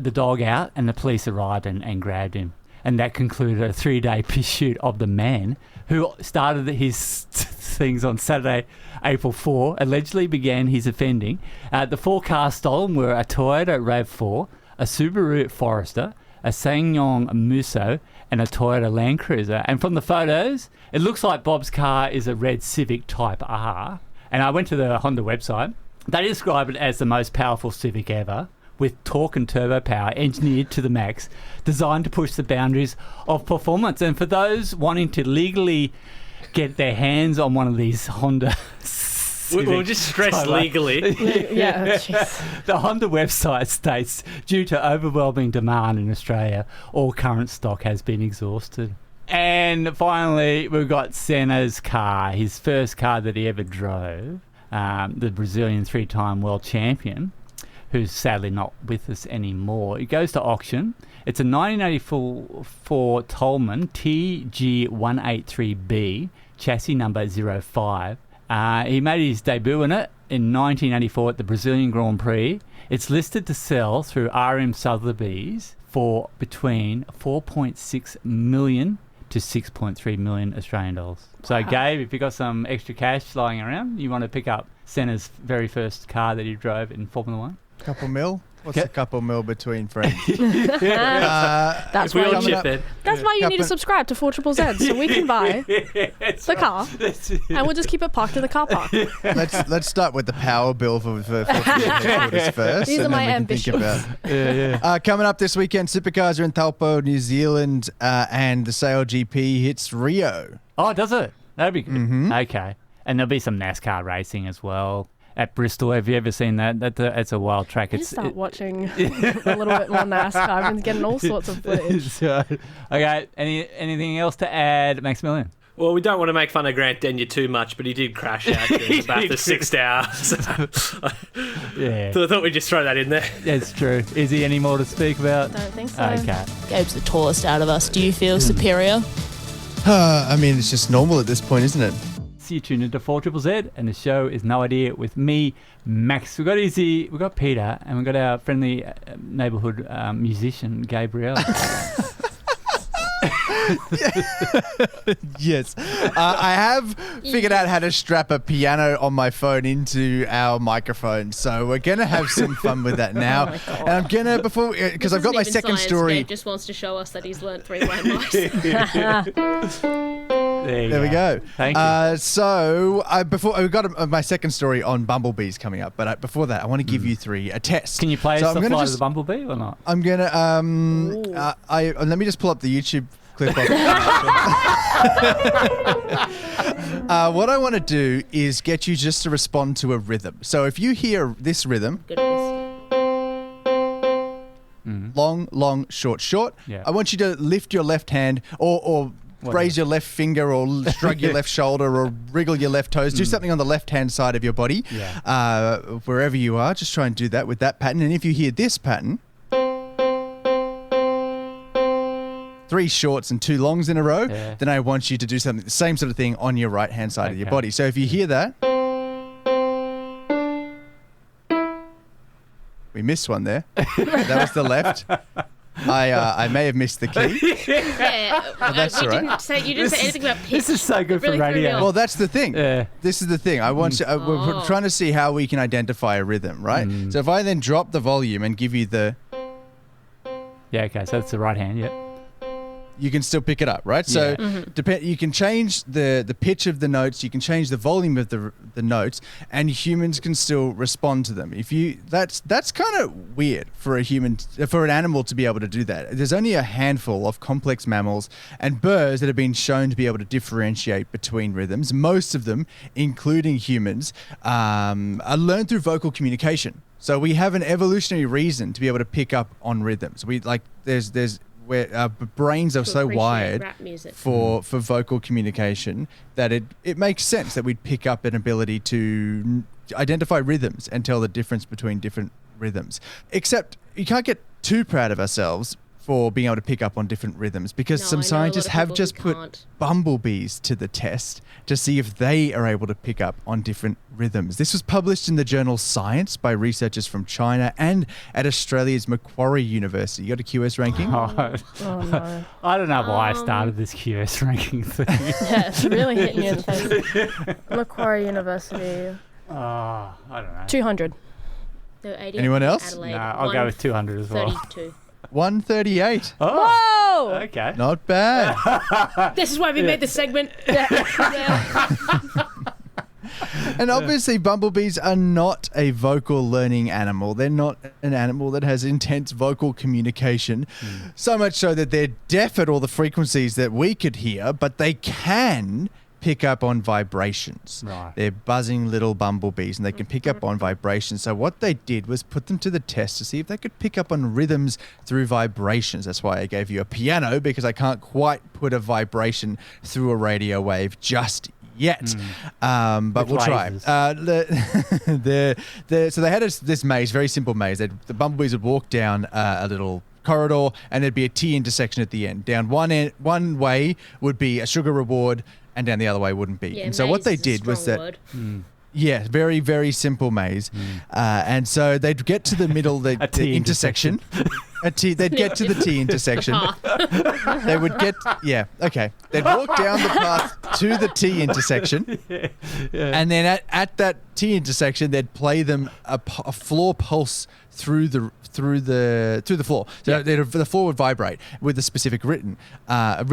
the dog out, and the police arrived and grabbed him. And that concluded a 3-day pursuit of the man who started his things on Saturday, April 4, allegedly began his offending. The 4 cars stolen were a Toyota RAV4, a Subaru Forester, a SsangYong Musso, and a Toyota Land Cruiser. And from the photos, it looks like Bob's car is a red Civic Type R. And I went to the Honda website. They describe it as the most powerful Civic ever, with torque and turbo power engineered to the max, designed to push the boundaries of performance. And for those wanting to legally get their hands on one of these Honda We'll just stress legally. The Honda website states, due to overwhelming demand in Australia, all current stock has been exhausted. And finally, we've got Senna's car, his first car that he ever drove, the Brazilian 3-time world champion, who's sadly not with us anymore. It goes to auction. It's a 1984 Tolman TG183B, chassis number 05. He made his debut in it in 1984 at the Brazilian Grand Prix. It's listed to sell through RM Sotheby's for between 4.6 million to 6.3 million Australian dollars. So, Gabe, if you've got some extra cash lying around, you want to pick up Senna's very first car that he drove in Formula One? Couple mil? What's a couple mil between friends? That's why you need to subscribe to 4ZZZ so we can buy the car and we'll just keep it parked in the car park. Let's start with the power bill for headquarters first. These are my ambitions. Coming up this weekend, Supercars are in Taupo, New Zealand, and the Sail GP hits Rio. Oh, does it? That'd be good. Mm-hmm. Okay. And there'll be some NASCAR racing as well. At Bristol, have you ever seen that? That's a wild track. I start watching a little bit more NASCAR. I've been getting all sorts of footage. Okay, anything else to add, Maximillian? Well, we don't want to make fun of Grant Denyer too much, but he did crash out during about the 6th hour. So I thought we'd just throw that in there. That's true. Is he any more to speak about? Don't think so. Okay. Gabe's the tallest out of us. Do you feel superior? I mean, it's just normal at this point, isn't it? You tune into 4ZZZ, and the show is No Idea with me, Max. We've got Issy, we've got Peta, and we've got our friendly neighbourhood musician, Gabriel. Yes. I have figured out how to strap a piano on my phone into our microphone, so we're going to have some fun with that now. And I'm going to, because I've got my second story. Gabe just wants to show us that he's learnt 3 landmarks. There we go. Thank you. So we've got my second story on bumblebees coming up, but before that, I want to give you 3 a test. Can you play us the flight of the bumblebee or not? I'm gonna let me just pull up the YouTube clip of it. What I want to do is get you just to respond to a rhythm. So if you hear this rhythm, long, short, I want you to lift your left hand or raise your left finger or shrug your left shoulder or wriggle your left toes. Do something on the left-hand side of your body. Wherever you are, just try and do that with that pattern. And if you hear this pattern, 3 shorts and 2 longs in a row, then I want you to do something, the same sort of thing on your right-hand side of your body. So if you hear that, we missed one there. That was the left. I may have missed the key. That's all right. You didn't say anything about pitch. This is so good for radio. Well, that's the thing. This is the thing. I want to, we're trying to see how we can identify a rhythm, right? So if I then drop the volume and give you the... Yeah, okay, so that's the right hand, you can still pick it up, right? So you can change the pitch of the notes, you can change the volume of the notes, and humans can still respond to them. That's kind of weird for an animal to be able to do that. There's only a handful of complex mammals and birds that have been shown to be able to differentiate between rhythms. Most of them, including humans, are learned through vocal communication. So we have an evolutionary reason to be able to pick up on rhythms. There's where our brains are so wired for vocal communication that it makes sense that we'd pick up an ability to identify rhythms and tell the difference between different rhythms. Except you can't get too proud of ourselves for being able to pick up on different rhythms, because some scientists have just put bumblebees to the test to see if they are able to pick up on different rhythms. This was published in the journal Science by researchers from China and at Australia's Macquarie University. You got a QS ranking? Oh no. I don't know why I started this QS ranking thing. Yeah, it's really hitting you in the face. Macquarie University. I don't know. 200. So 80 Anyone else? Adelaide, No, I'll go with 200 as well. 32. 138. Whoa! Okay. Not bad. This is why we made this segment. And obviously bumblebees are not a vocal learning animal. They're not an animal that has intense vocal communication. So much so that they're deaf at all the frequencies that we could hear, but they can pick up on vibrations. Right. They're buzzing little bumblebees and they can pick up on vibrations. So what they did was put them to the test to see if they could pick up on rhythms through vibrations. That's why I gave you a piano, because I can't quite put a vibration through a radio wave just yet. But With we'll try. lasers. So they had this maze, very simple maze. The bumblebees would walk down a little corridor and there'd be a T intersection at the end. Down one way would be a sugar reward, and down the other way wouldn't be. Yeah, and so what they did was that, very, very simple maze. And so they'd get to the middle, the intersection. They'd get to the T intersection. They would get, they'd walk down the path to the T intersection. And then at that T intersection, they'd play them a floor pulse through the floor. So the floor would vibrate with a specific rhythm. And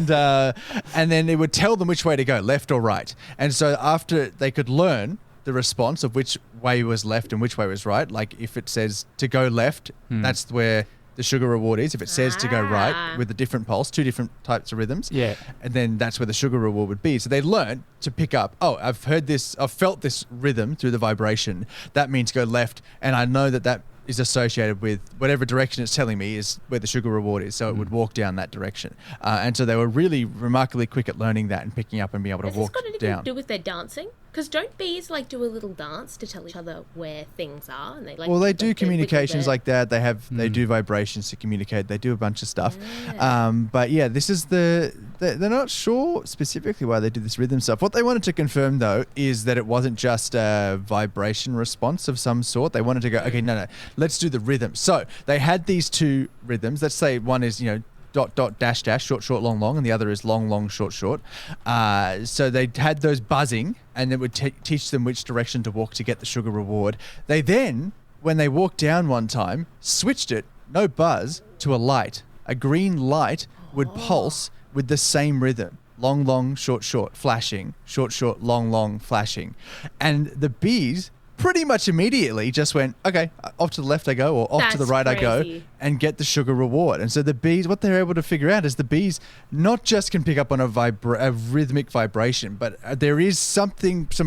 then it would tell them which way to go, left or right. And so after they could learn the response of which way was left and which way was right, like if it says to go left, that's where the sugar reward is. If it says to go right with a different pulse, two different types of rhythms, and then that's where the sugar reward would be. So they learned to pick up, I've felt this rhythm through the vibration. That means go left, and I know that is associated with whatever direction it's telling me is where the sugar reward is. So it would walk down that direction. And so they were really remarkably quick at learning that and picking up and being able to walk down. Has this got anything to do with their dancing? Because don't bees do a little dance to tell each other where things are? And they do communications like that. They do vibrations to communicate. They do a bunch of stuff. But yeah, this is they're not sure specifically why they do this rhythm stuff. What they wanted to confirm though is that it wasn't just a vibration response of some sort. They wanted to go, okay, no, let's do the rhythm. So they had these two rhythms. Let's say one is, dot, dot, dash, dash, short, short, long, long, and the other is long, long, short, short. So they had those buzzing, and it would teach them which direction to walk to get the sugar reward. They then, when they walked down one time, switched it, no buzz, to a light. A green light would pulse with the same rhythm. Long, long, short, short, flashing. Short, short, long, long, flashing. And the bees pretty much immediately just went, okay, off to the left I go, or off to the right I go, and get the sugar reward. And so the bees, what they're able to figure out is the bees not just can pick up on a rhythmic vibration, but there is some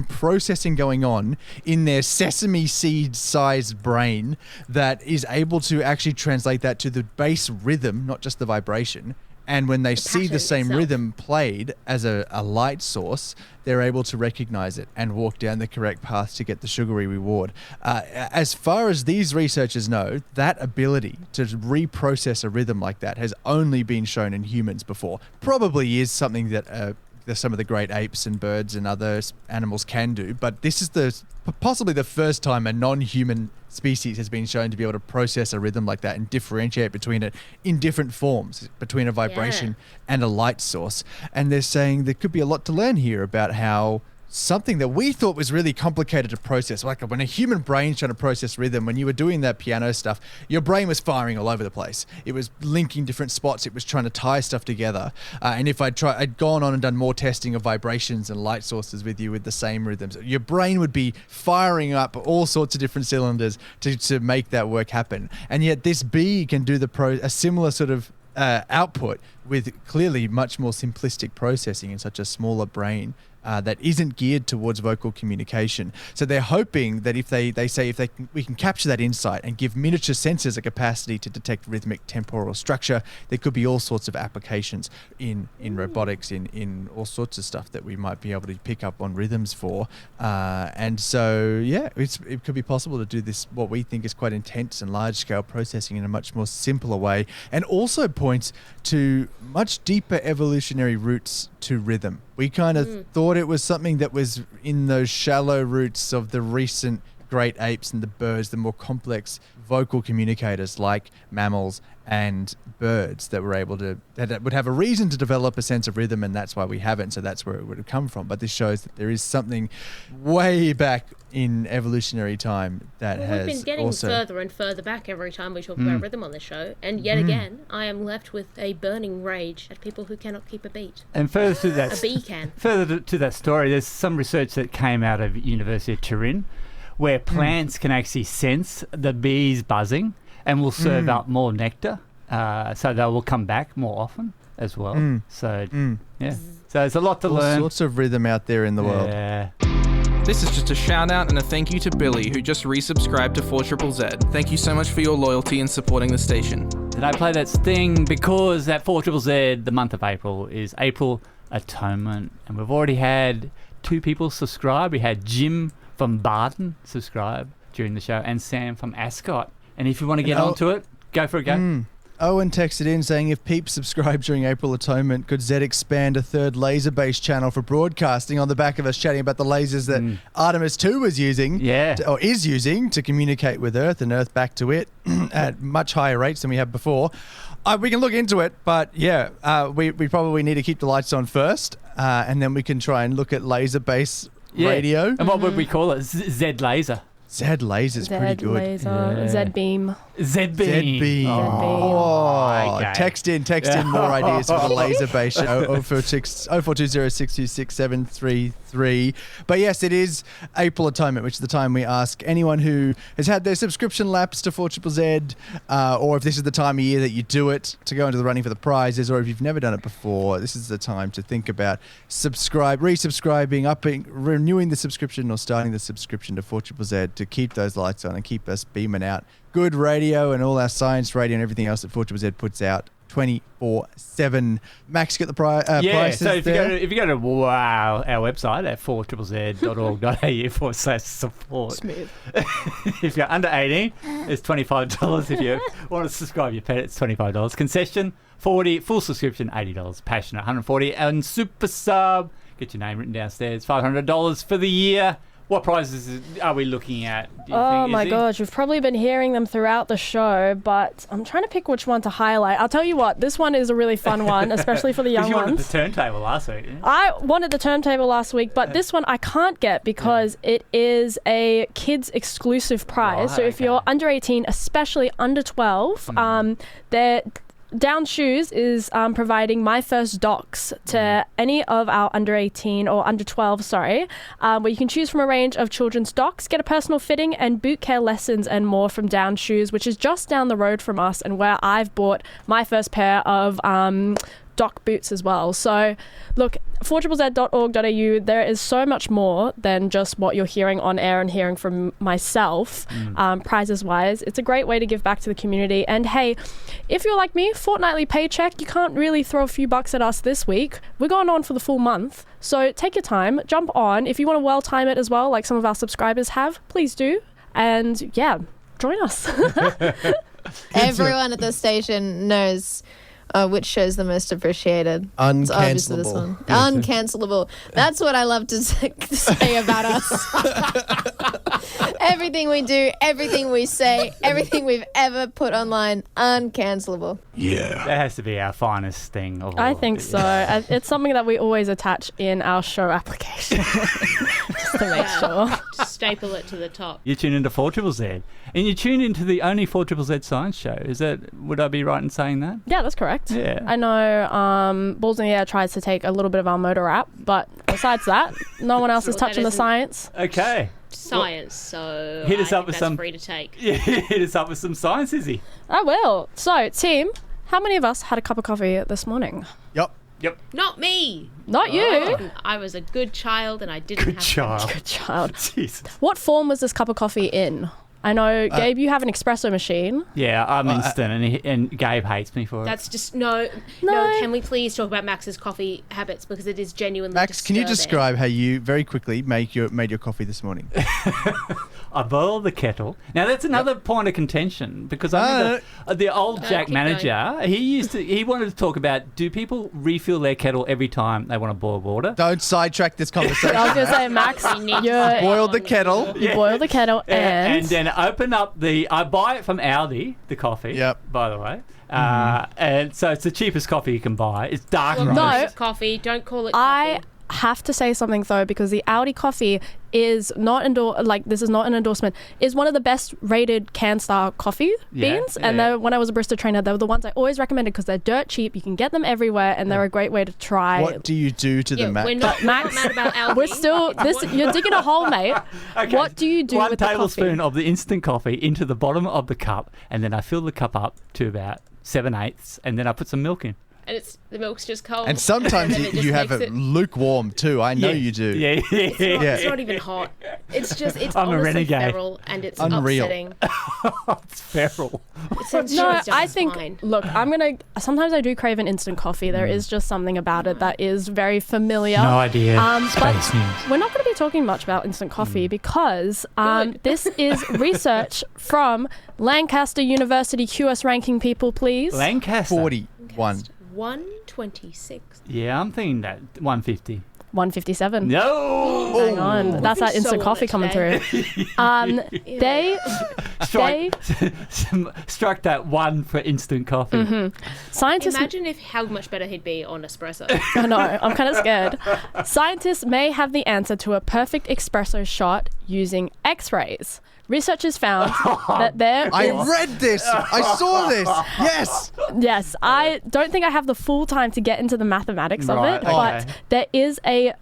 processing going on in their sesame seed-sized brain that is able to actually translate that to the base rhythm, not just the vibration. And when they see the same rhythm played as a light source, they're able to recognize it and walk down the correct path to get the sugary reward. As far as these researchers know, that ability to reprocess a rhythm like that has only been shown in humans before. Probably is something that some of the great apes and birds and other animals can do, but this is possibly the first time a non-human species has been shown to be able to process a rhythm like that and differentiate between it in different forms, between a vibration and a light source. And they're saying there could be a lot to learn here about how something that we thought was really complicated to process. Like when a human brain's trying to process rhythm, when you were doing that piano stuff, your brain was firing all over the place. It was linking different spots. It was trying to tie stuff together. And if I'd gone on and done more testing of vibrations and light sources with you with the same rhythms, your brain would be firing up all sorts of different cylinders to make that work happen. And yet this bee can do a similar sort of output with clearly much more simplistic processing in such a smaller brain that isn't geared towards vocal communication. So they're hoping that if we can capture that insight and give miniature sensors a capacity to detect rhythmic temporal structure, there could be all sorts of applications in robotics, in all sorts of stuff that we might be able to pick up on rhythms for. And so, yeah, it could be possible to do this, what we think is quite intense and large-scale processing in a much more simpler way, and also points to much deeper evolutionary roots to rhythm. We kind of thought it was something that was in those shallow roots of the recent great apes and the birds, the more complex vocal communicators like mammals and birds that would have a reason to develop a sense of rhythm, and that's why we haven't. So that's where it would have come from. But this shows that there is something way back in evolutionary time that has we've been getting also further and further back every time we talk about rhythm on the show, and yet again I am left with a burning rage at people who cannot keep a beat. And further to that, a bee can. Further to that story, there's some research that came out of University of Turin where plants can actually sense the bees buzzing and will serve up more nectar, so they will come back more often as well. So yeah, so there's a lot to learn. All sorts of rhythm out there in the world. This is just a shout out and a thank you to Billy, who just resubscribed to 4ZZZ. Thank you so much for your loyalty in supporting the station. Did I play that sting because that 4ZZZ, the month of April, is April Atonement, and we've already had 2 people subscribe. We had Jim from Barton subscribe during the show, and Sam from Ascot. And if you want to get onto it, go for a go. Owen texted in saying, if peeps subscribe during April Atonement, could Zed expand a third laser-based channel for broadcasting on the back of us chatting about the lasers that Artemis 2 was using, or is using, to communicate with Earth and Earth back to it at much higher rates than we have before? We can look into it, but we probably need to keep the lights on first, and then we can try and look at laser-based radio. And what would we call it? Zed Laser. Zed Laser's pretty good. Laser, Zed Beam. Zed Beam. Oh, okay. Text in more ideas for the laser-based show. 0420666733. But yes, it is April Atonement, which is the time we ask anyone who has had their subscription lapsed to 4ZZZ, or if this is the time of year that you do it, to go into the running for the prizes, or if you've never done it before, this is the time to think about resubscribing, renewing the subscription, or starting the subscription to 4ZZZ to keep those lights on and keep us beaming out good radio and all our science radio and everything else that 4ZZZ puts out 24/7. Max, get the prices. So if there. you go to our website at 4ZZZ.org.au/support. Smooth. If you're under 18, it's $25. If you want to subscribe your pet, it's $25. Concession $40, full subscription $80. Passionate $140, and super sub, get your name written downstairs, $500 for the year. What prizes are we looking at, do you think, my Issy? gosh, we've probably been hearing them throughout the show, but I'm trying to pick which one to highlight. I'll tell you what, this one is a really fun one, especially for the young you ones. wanted the turntable last week, didn't you? I wanted the turntable last week, but this one I can't get because it is a kids exclusive prize. Right, so if you're under 18, especially under 12, Down Shoes is providing My First Docs to any of our under 18 or under 12, where you can choose from a range of children's docs, get a personal fitting and boot care lessons and more from Down Shoes, which is just down the road from us and where I've bought my first pair of doc boots as well. So look, 4ZZZ.org.au, there is so much more than just what you're hearing on air and hearing from myself, prizes wise. It's a great way to give back to the community. And hey, if you're like me, fortnightly paycheck, you can't really throw a few bucks at us this week. We're going on for the full month. So take your time, jump on. If you want to well time it as well, like some of our subscribers have, please do. And yeah, join us. Everyone at the station knows which show's the most appreciated. Uncancelable. Uncancelable. That's what I love to say about us. Everything we do, everything we say, everything we've ever put online, uncancelable. Yeah. That has to be our finest thing. Of I all. think so. It's something that we always attach in our show application just to make sure. Just staple it to the top. You tune into 4ZZZ, and you tune into the only 4ZZZ science show. Would I be right in saying that? Yeah, that's correct. Yeah. I know Balls in the Air tries to take a little bit of our MotoRap, but besides that, no one else is touching the science. Okay. Science, so hit us I up think with that's some free to take. Yeah, hit us up with some science, Issy. I will. So, team, how many of us had a cup of coffee this morning? Yep. Not me. Not you. I was a good child and I didn't have Good child. Jesus. What form was this cup of coffee in? I know, Gabe, you have an espresso machine. Yeah, I'm instant, and Gabe hates me for it. That's just no. Can we please talk about Max's coffee habits, because it is genuinely Max, can you disturbing. describe how you very quickly made your coffee this morning? I boil the kettle. Now that's another point of contention, because I think the old Jack manager, he wanted to talk about, do people refill their kettle every time they want to boil water? Don't sidetrack this conversation. I was going to say, Max, you boil the kettle. You boil the kettle and then open up I buy it from Aldi, the coffee. Yep. By the way. And so it's the cheapest coffee you can buy. It's dark roast. No, coffee. Don't call it coffee. I have to say something though, because the Aldi coffee is not this is not an endorsement, is one of the best rated CanStar coffee beans. And when I was a barista trainer, they were the ones I always recommended because they're dirt cheap. You can get them everywhere, and they're a great way to try. What do you do to them, Max? We're not mad about Aldi. We're still you're digging a hole, mate. Okay. What do you do One with the coffee? tablespoon of the instant coffee into the bottom of the cup, and then I fill the cup up to about 7/8, and then I put some milk in. And the milk's just cold. And sometimes And then it just you have makes it lukewarm too. I know you do. Yeah. It's not even hot. It's just, it's I'm a honestly renegade. feral, and it's Unreal. upsetting. It's feral. I think, look, sometimes I do crave an instant coffee. There is just something about it that is very familiar. No idea. But Space news. we're not going to be talking much about instant coffee because this is research from Lancaster University. QS ranking, people, please. Lancaster. 41. 126. Yeah, I'm thinking that 150. 157. No. Hang on. That's that so instant on coffee it coming today. through. They struck that one for instant coffee. Scientists Imagine how much better he'd be on espresso. I know, I'm kind of scared. Scientists may have the answer to a perfect espresso shot using X-rays. Researchers found that there I is... read this. I saw this. Yes. Yes, I don't think I have the full time to get into the mathematics of Right, it, but okay. there is a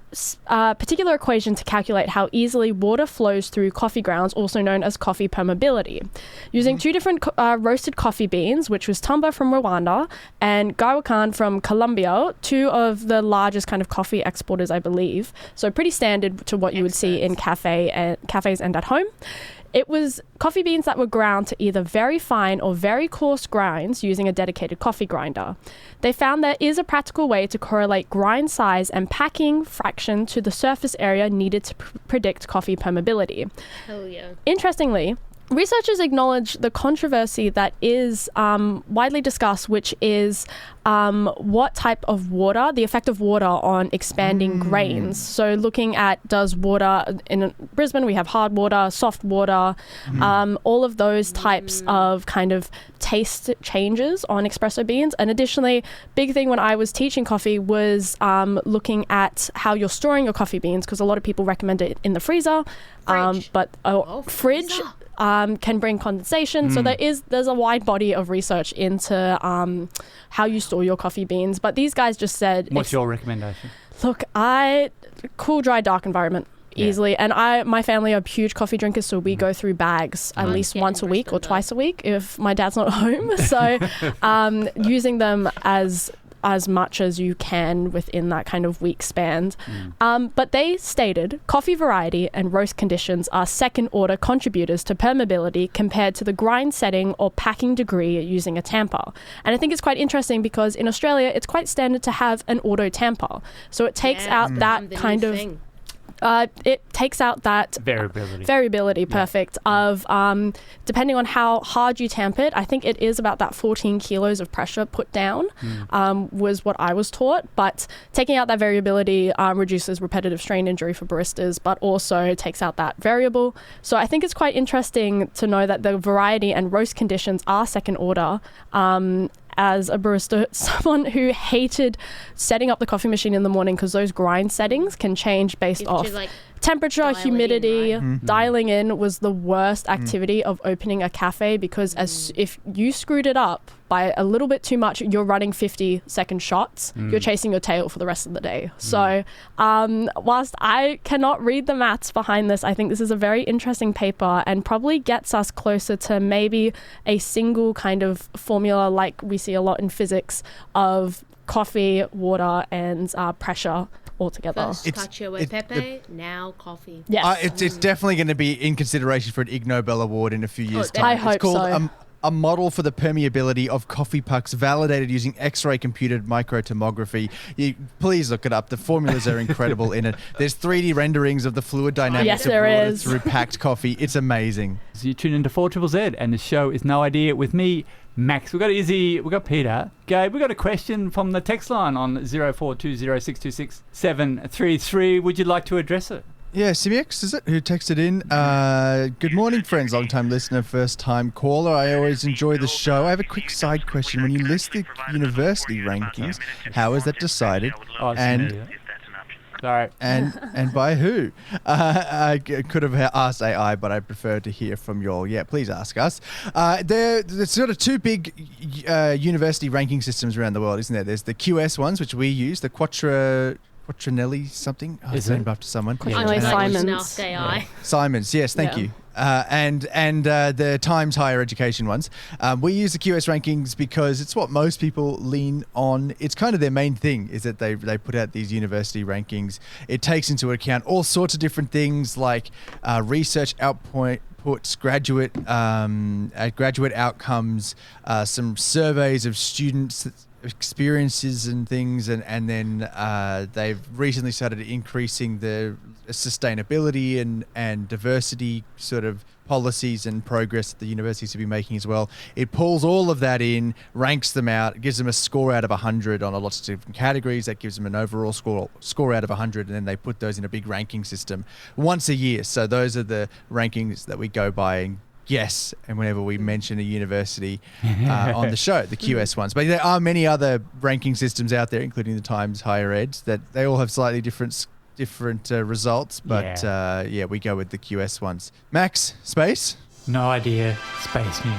particular equation to calculate how easily water flows through coffee grounds, also known as coffee permeability. Using two different roasted coffee beans, which was Tumba from Rwanda and Gawakan from Colombia, two of the largest kind of coffee exporters, I believe. So pretty standard to what you would see in cafes and at home. It was coffee beans that were ground to either very fine or very coarse grinds using a dedicated coffee grinder. They found there is a practical way to correlate grind size and packing fraction to the surface area needed to predict coffee permeability. Hell yeah. Interestingly, researchers acknowledge the controversy that is widely discussed, which is what type of water, the effect of water on expanding grains. So looking at, does water, in Brisbane we have hard water, soft water, all of those types of kind of taste changes on espresso beans. And additionally, big thing when I was teaching coffee was looking at how you're storing your coffee beans, because a lot of people recommend it in the freezer, but fridge can bring condensation. So there's a wide body of research into how you store your coffee beans. But these guys just said, What's your recommendation? Look, cool, dry, dark environment. Easily. And my family are huge coffee drinkers, so we go through bags at least once a week or twice a week if my dad's not home. So using them as much as you can within that kind of week span. But they stated coffee variety and roast conditions are second order contributors to permeability compared to the grind setting or packing degree using a tamper. And I think it's quite interesting because in Australia it's quite standard to have an auto tamper. So it takes out that kind of It takes out that variability, perfect, of depending on how hard you tamp it, I think it is about that 14 kilos of pressure put down, was what I was taught. But taking out that variability reduces repetitive strain injury for baristas, but also takes out that variable. So I think it's quite interesting to know that the variety and roast conditions are second order. As a barista, someone who hated setting up the coffee machine in the morning because those grind settings can change based off temperature, humidity. Dialing in was the worst activity of opening a cafe, because if you screwed it up by a little bit too much, you're running 50-second shots. You're chasing your tail for the rest of the day. So whilst I cannot read the maths behind this, I think this is a very interesting paper and probably gets us closer to maybe a single kind of formula like we see a lot in physics of coffee, water, and pressure altogether. First cacio e pepe, now coffee. Yes. It's definitely going to be in consideration for an Ig Nobel Award in a few years' time. I hope it's called so. A model for the permeability of coffee pucks validated using X-ray computed microtomography. Please look it up. The formulas are incredible in it. There's 3D renderings of the fluid dynamics of water through packed coffee. It's amazing. So you tune into 4ZZZ, and the show is No Idea with me, Max. We've got Issy, we've got Peta. Gabe, we've got a question from the text line on 0420626733. Would you like to address it? Yeah, Simix, is it, who texted in? Good morning, friends. Long-time listener, first-time caller. I always enjoy the show. I have a quick side question. When you list the university rankings, how is that decided? Sorry. And by who? I could have asked AI, but I prefer to hear from you all. Yeah, please ask us. There's sort of two big university ranking systems around the world, isn't there? There's the QS ones, which we use, the Quattronelli something. It's named after someone. Simons. Simons, yes, thank you. And the Times Higher Education ones. We use the QS rankings because it's what most people lean on. It's kind of their main thing, is that they put out these university rankings. It takes into account all sorts of different things like research outputs, graduate outcomes, some surveys of students' experiences and things, and then they've recently started increasing the sustainability and diversity sort of policies and progress that the universities will be making as well. It pulls all of that in, ranks them out, gives them a score out of 100 on a lot of different categories. That gives them an overall score out of 100, and then they put those in a big ranking system once a year. So those are the rankings that we go by and guess, and whenever we mention a university on the show, the QS ones. But there are many other ranking systems out there, including the Times Higher Ed, that they all have slightly different results. But we go with the QS ones. Max, space? No idea. Space news.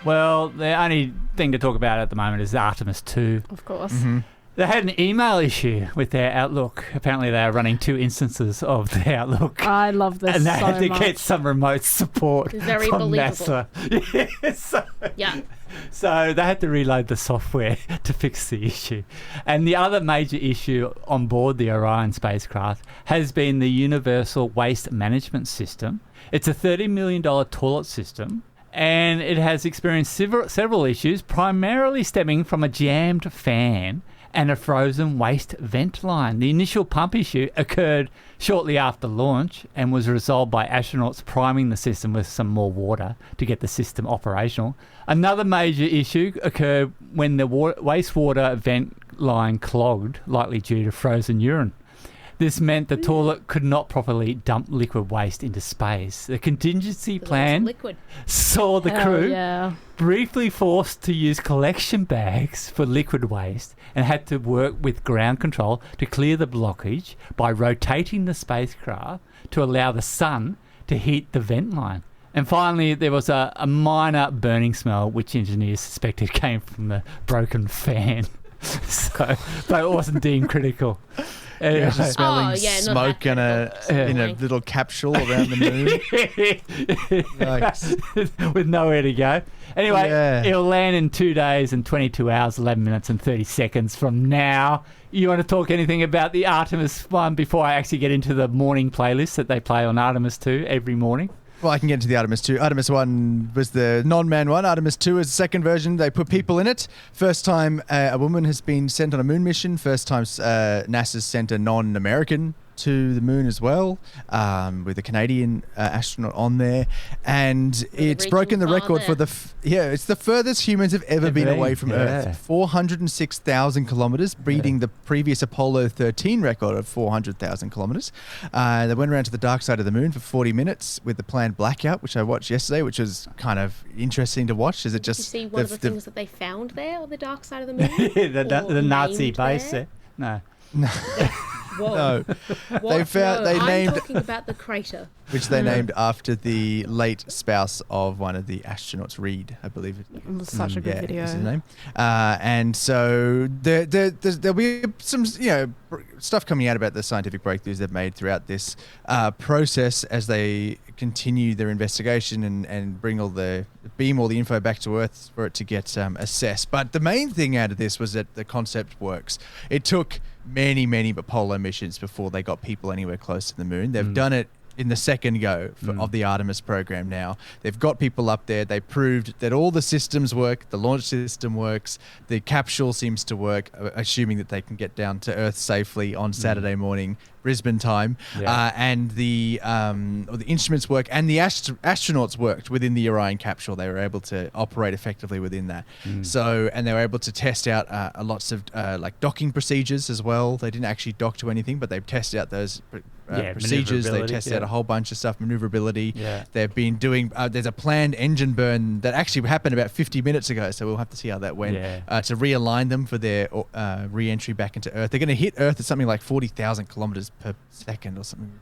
Well, the only thing to talk about at the moment is Artemis 2. Of course. Mm-hmm. They had an email issue with their Outlook. Apparently, they are running 2 instances of the Outlook. I love this, and they so had to much. get some remote support Very from believable. NASA. So they had to reload the software to fix the issue. And the other major issue on board the Orion spacecraft has been the Universal Waste Management System. It's a $30 million toilet system, and it has experienced several issues, primarily stemming from a jammed fan and a frozen waste vent line. The initial pump issue occurred shortly after launch and was resolved by astronauts priming the system with some more water to get the system operational. Another major issue occurred when the wastewater vent line clogged, likely due to frozen urine. This meant the toilet could not properly dump liquid waste into space. The contingency plan saw the crew briefly forced to use collection bags for liquid waste and had to work with ground control to clear the blockage by rotating the spacecraft to allow the sun to heat the vent line. And finally, there was a minor burning smell, which engineers suspected came from the broken fan. But it wasn't deemed critical. Anyway. Just smelling smoke in a little capsule around the moon. With nowhere to go. Anyway, it'll land in 2 days and 22 hours, 11 minutes and 30 seconds from now. You want to talk anything about the Artemis one before I actually get into the morning playlist that they play on Artemis 2 every morning? Well, I can get into the Artemis 2. Artemis 1 was the non-man one. Artemis 2 is the second version. They put people in it. First time a woman has been sent on a moon mission. First time NASA's sent a non-American to the moon as well, with a Canadian astronaut on there, and it's broken the record for it's the furthest humans have ever been away from Earth. 406,000 kilometers, beating the previous Apollo 13 record of 400,000 kilometers. They went around to the dark side of the moon for 40 minutes with the planned blackout, which I watched yesterday, which was kind of interesting to watch. Is it just Did you see one of the things that they found there on the dark side of the moon? the Nazi base there? No. No. What? They I'm named talking about the crater. which they named after the late spouse of one of the astronauts, Reed, I believe. It was such a good video. Is his name. And so there'll be some stuff coming out about the scientific breakthroughs they've made throughout this process as they continue their investigation and beam all the info back to Earth for it to get assessed. But the main thing out of this was that the concept works. It took many Apollo missions before they got people anywhere close to the moon. They've done it in the second go of the Artemis program now. They've got people up there. They proved that all the systems work. The launch system works. The capsule seems to work, assuming that they can get down to Earth safely on Saturday morning, Brisbane time. And the instruments work, and the astronauts worked within the Orion capsule. They were able to operate effectively within that. So, and they were able to test out lots of like docking procedures as well. They didn't actually dock to anything, but they've tested out those procedures. They tested out a whole bunch of stuff, maneuverability. They've been doing, there's a planned engine burn that actually happened about 50 minutes ago, so we'll have to see how that went, to realign them for their re-entry back into Earth. They're going to hit Earth at something like 40,000 kilometers per second or something,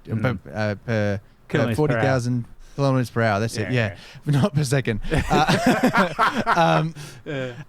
per 40,000 kilometers per hour. That's it. Not per second.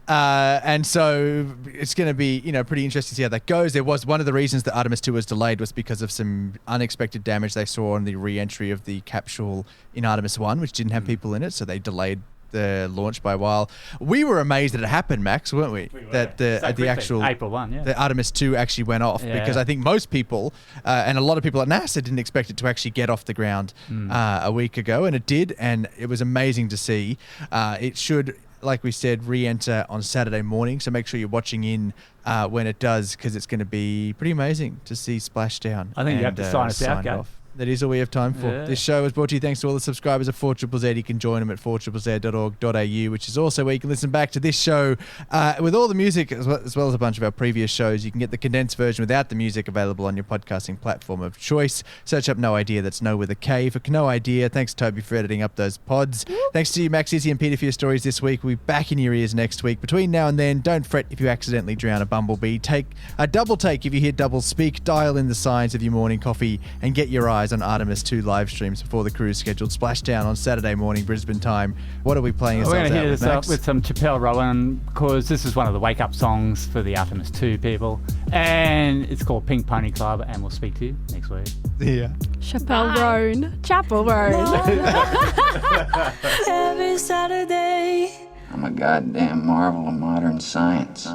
And so it's going to be, pretty interesting to see how that goes. There was one of the reasons that Artemis 2 was delayed was because of some unexpected damage they saw on the re-entry of the capsule in Artemis 1, which didn't have people in it. So they delayed the launch by a while. We were amazed that it happened, Max, weren't we? That the actual April 1, the Artemis 2 actually went off, because I think most people and a lot of people at NASA didn't expect it to actually get off the ground a week ago, and it did, and it was amazing to see. It should, like we said, re-enter on Saturday morning, so make sure you're watching in when it does, because it's going to be pretty amazing to see splashdown. I think you have to sign us out, Gabe. That is all we have time for. This show was brought to you thanks to all the subscribers of 4ZZZ. You can join them at 4ZZZ.org.au, which is also where you can listen back to this show with all the music, as well as a bunch of our previous shows. You can get the condensed version without the music available on your podcasting platform of choice. Search up No Idea, that's No with a K for No Idea. Thanks, Toby, for editing up those pods. Thanks to you, Max, Issy, and Peta for your stories this week. We'll be back in your ears next week. Between now and then, don't fret if you accidentally drown a bumblebee. Take a double take if you hear Doublespeak. Dial in the signs of your morning coffee and get your eyes on Artemis 2 live streams before the crew's scheduled splashdown on Saturday morning Brisbane time. What are we playing ourselves We're going to hit out this with, up Max? with some Chappelle Rowan, because this is one of the wake-up songs for the Artemis 2 people, and it's called Pink Pony Club, and we'll speak to you next week. Yeah. Chappelle Roan. Chapel Roan. Every Saturday. I'm a goddamn marvel of modern science.